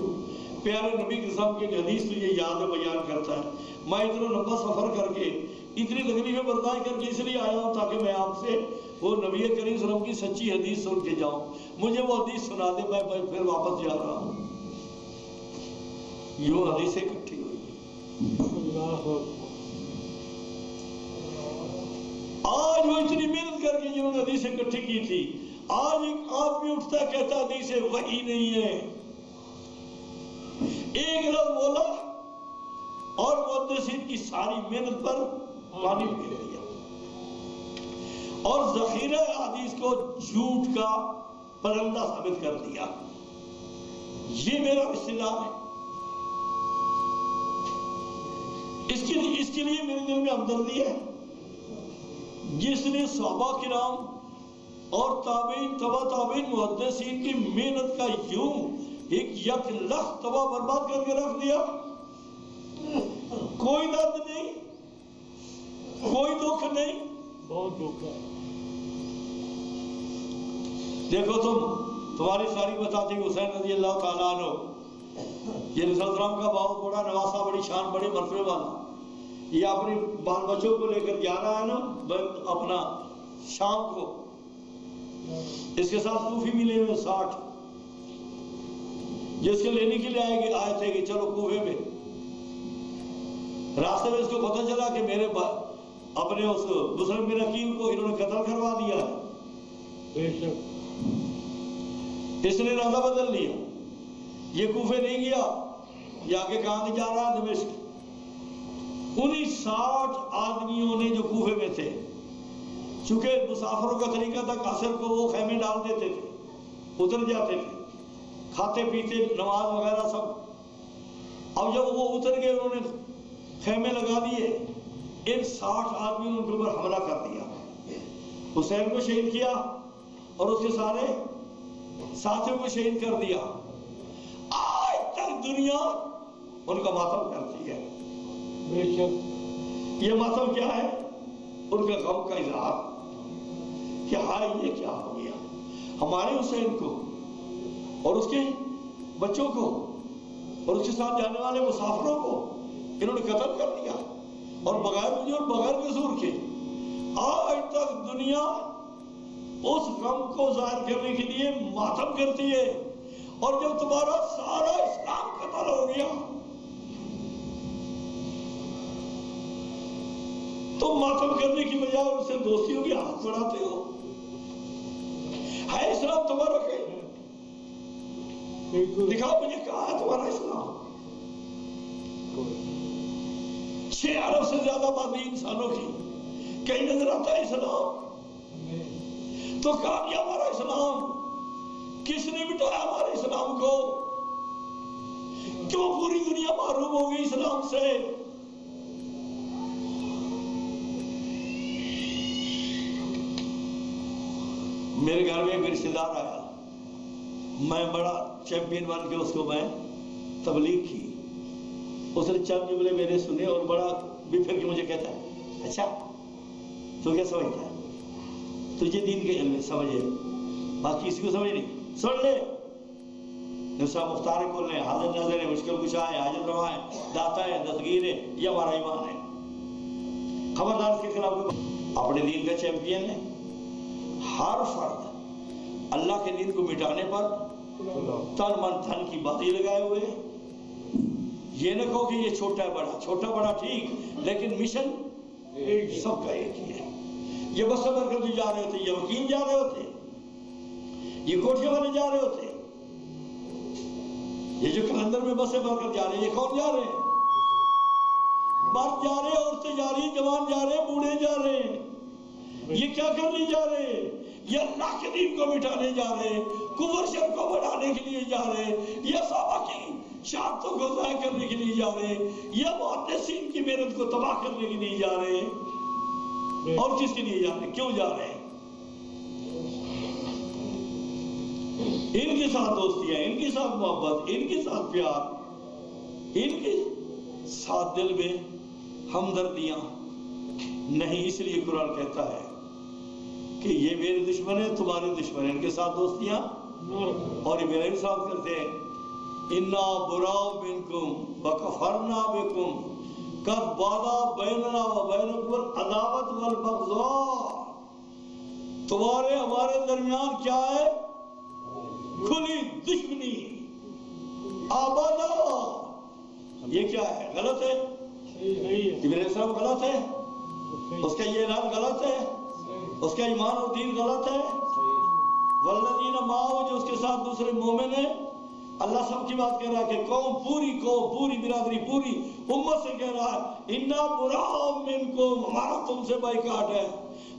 پیارے نبی کے ساتھ کی حدیث تجھے یاد بیان کرتا ہے، میں اتنا لمبا سفر کر کے اتنی تکلیفیں برداشت کر کے اس لیے آیا ہوں تاکہ میں آپ سے وہ نبی کریم صلی اللہ علیہ وسلم کی سچی حدیث سن کے جاؤں، مجھے وہ حدیث سنا دے، میں پھر واپس جا رہا ہوں۔ یہ حدیثیں اکٹھی ہوئی، آج وہ اتنی محنت کر کے جنہوں نے حدیثیں اکٹھی کی تھی، آج ایک آدمی اٹھتا کہتا حدیثیں وحی نہیں ہے، ایک لفظ بولا اور محدثین کی ساری محنت پر پانی پھیر دیا اور ذخیرہ حدیث کو جھوٹ کا پرندہ ثابت کر دیا۔ یہ میرا استدلال ہے، اس کے لیے میرے دل میں ہمدردی ہے۔ جس نے صحابہ کرام اور تابعین تبع تابعین محدثین کی محنت کا یوں ایک یک لخت تباہ برباد کر کے رکھ دیا، کوئی درد نہیں، کوئی دکھ نہیں، بہت دکھ ہے۔ دیکھو تمہاری ساری بتاتی حسین رضی اللہ تعالیٰ عنہ، یہ رسول اللہ کا بہت بڑا نواسا، بڑی شان، بڑے مرتبے والا، یہ اپنے بال بچوں کو لے کر جا رہا ہے نا اپنا شام کو، اس کے ساتھ کوفی ملے ہوئے 60، جس کے لینے کے لیے آئے تھے کہ چلو کوفے میں۔ راستے میں اس کو پتہ چلا کہ میرے اپنے اس مسلم بن عقیل کو انہوں نے قتل کروا دیا ہے، بے شک اس نے ارادہ بدل لیا، یہ کوفے نہیں گیا، یہ آگے کہاں جا رہا ہے؟ دمشق۔ انہی 60 آدمیوں نے جو کوفے میں تھے، چونکہ مسافروں کا طریقہ تھا قاصر کو وہ خیمے ڈال دیتے تھے، اتر جاتے تھے، کھاتے پیتے نماز وغیرہ سب۔ اب جب وہ اتر گئے انہوں نے خیمے لگا دیے، ان 60 آدمیوں نے ان کے اوپر حملہ کر دیا، حسین کو شہید کیا اور اس کے سارے ساتھیوں کو شہید کر دیا۔ آج تک دنیا ان کا ماتم کرتی ہے، بے شک۔ یہ ماتم کیا ہے؟ ان کا غم کا اظہار کہ ہائے یہ کیا ہو گیا، ہمارے حسین کو اور اس کے بچوں کو اور اس کے ساتھ جانے والے مسافروں کو انہوں نے قتل کر دیا، اور بغیر مجھے اور بغیر قصور کے۔ آج تک دنیا اس غم کو ظاہر کرنے کے لیے ماتم کرتی ہے، اور جب تمہارا سارا اسلام قتل ہو گیا تم ماتم کرنے کی بجائے ان سے دوستیوں کے ہاتھ بڑھاتے ہو۔ ہے اسلام تمہارا کہیں؟ دکھاؤ مجھے کہاں ہے تمہارا اسلام؟ 6 ارب سے زیادہ آبادی انسانوں کی، کہیں نظر آتا ہے اسلام؟ تو کہاں گیا ہمارا اسلام؟ کس نے مٹایا ہمارے اسلام کو؟ کیوں پوری دنیا محروم ہو گئی اسلام سے؟ میرے گھر میں ایک رشتہ دار آیا، میں بڑا چیمپئن بن کے اس کو میں تبلیغ کی، اس نے چند جملے میرے سنے اور بڑا بفر کے مجھے کہتا ہے اچھا تو کیا سمجھتا ہے؟ تجھے دین کے علم سمجھے، باقی کسی کو سمجھ نہیں، سن لے۔ جیسا مختار کل ہے، حاضر نظر ہے، مشکل کشا ہے، حاجت روا ہے، داتا ہے، دستگیر ہے، یہ ہمارا ایمان ہے۔ خبردار اس کے خلاف اپنے دین کا چیمپئن ہے۔ ہر فرد اللہ کے دین کو مٹانے پر تن من دھن کی بازی لگائے ہوئے، یہ نہ کہو کہ یہ چھوٹا ہے بڑا، چھوٹا بڑا ٹھیک، لیکن مشن سب کا ایک ہی ہے۔ یہ بس صبر کر جا رہے ہوتے، یہ وکیل جا رہے ہوتے، یہ کوٹھے والے جا رہے ہوتے، یہ جو کلندر میں بسیں بھر کر جا رہے ہیں، یہ کون جا رہے ہیں؟ مرد جا رہے ہیں، عورتیں جا رہی ہیں، جوان جا رہے ہیں، بوڑھے جا رہے ہیں۔ یہ کیا کرنے جا رہے ہیں؟ یہ اللہ کے دین کو مٹانے جا رہے ہیں، کفر شرک کو بڑھانے کے لیے جا رہے ہیں، یہ صحابہ کی شہادتوں کو ضائع کرنے کے لیے جا رہے ہیں، یہ محدثین کی محنت کو تباہ کرنے کے لیے جا رہے ہیں۔ اور کس کے لیے جا رہے ہیں؟ کیوں جا رہے ہیں؟ ان کے ساتھ دوستیاں، ان کے ساتھ محبت، ان کے ساتھ پیار، ان کے ساتھ دل میں ہمدردیاں نہیں۔ اس لیے قرآن کہتا ہے کہ یہ میرے دشمن ہیں، تمہارے دشمن ہیں، ان کے ساتھ دوستیاں، اور یہ میرا انصاف کرتے ہیں۔ انا براء منکم وکفرنا بکم قد بدا بیننا وبینکم العداوۃ والبغضاء۔ تمہارے ہمارے درمیان کیا ہے؟ کھلی دشمنی، آبادہ۔ یہ کیا ہے؟ غلط ہے؟ میرے صاحب غلط ہے؟ اس کا یہ اعلان غلط ہے؟ اس کا ایمان اور دین غلط ہے؟ والذین معہ، جو اس کے ساتھ دوسرے مومن ہیں۔ اللہ سب کی بات کہہ رہا ہے کہ قوم، پوری برادری، پوری امت سے کہہ رہا ہے انا براء منکم، ہمارا تم سے بائیکاٹ ہے،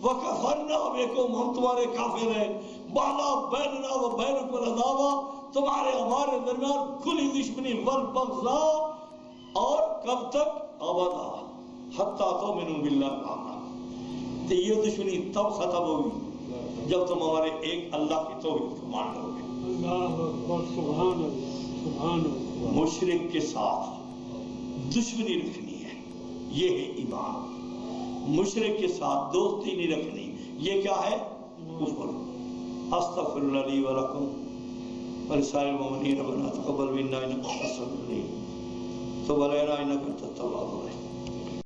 وکفرنا بکم، ہم تمہارے کافر ہیں، بالا بیننا و بینکم العداوۃ، تمہارے ہمارے درمیان کھلی دشمنی، والبغضاء، اور کب تک؟ ابدا، حتی تؤمنوا باللہ وحدہ۔ تو یہ دشمنی تب ختم ہوگی جب تم ہمارے ایک اللہ کی توحید کو مان لو گے۔ اللہ اکبر، سبحان اللہ، سبحان اللہ۔ مشرک کے ساتھ دشمنی رکھنی ہے، یہ ہے ایمان۔ مشرک کے ساتھ دوستی نہیں رکھنی، یہ کیا ہے؟ کفر۔ استغفر اللہ لی ولکم ولسائر المؤمنین ربنا تقبل منا انک انت السمیع العلیم تب علینا انک انت التواب الرحیم۔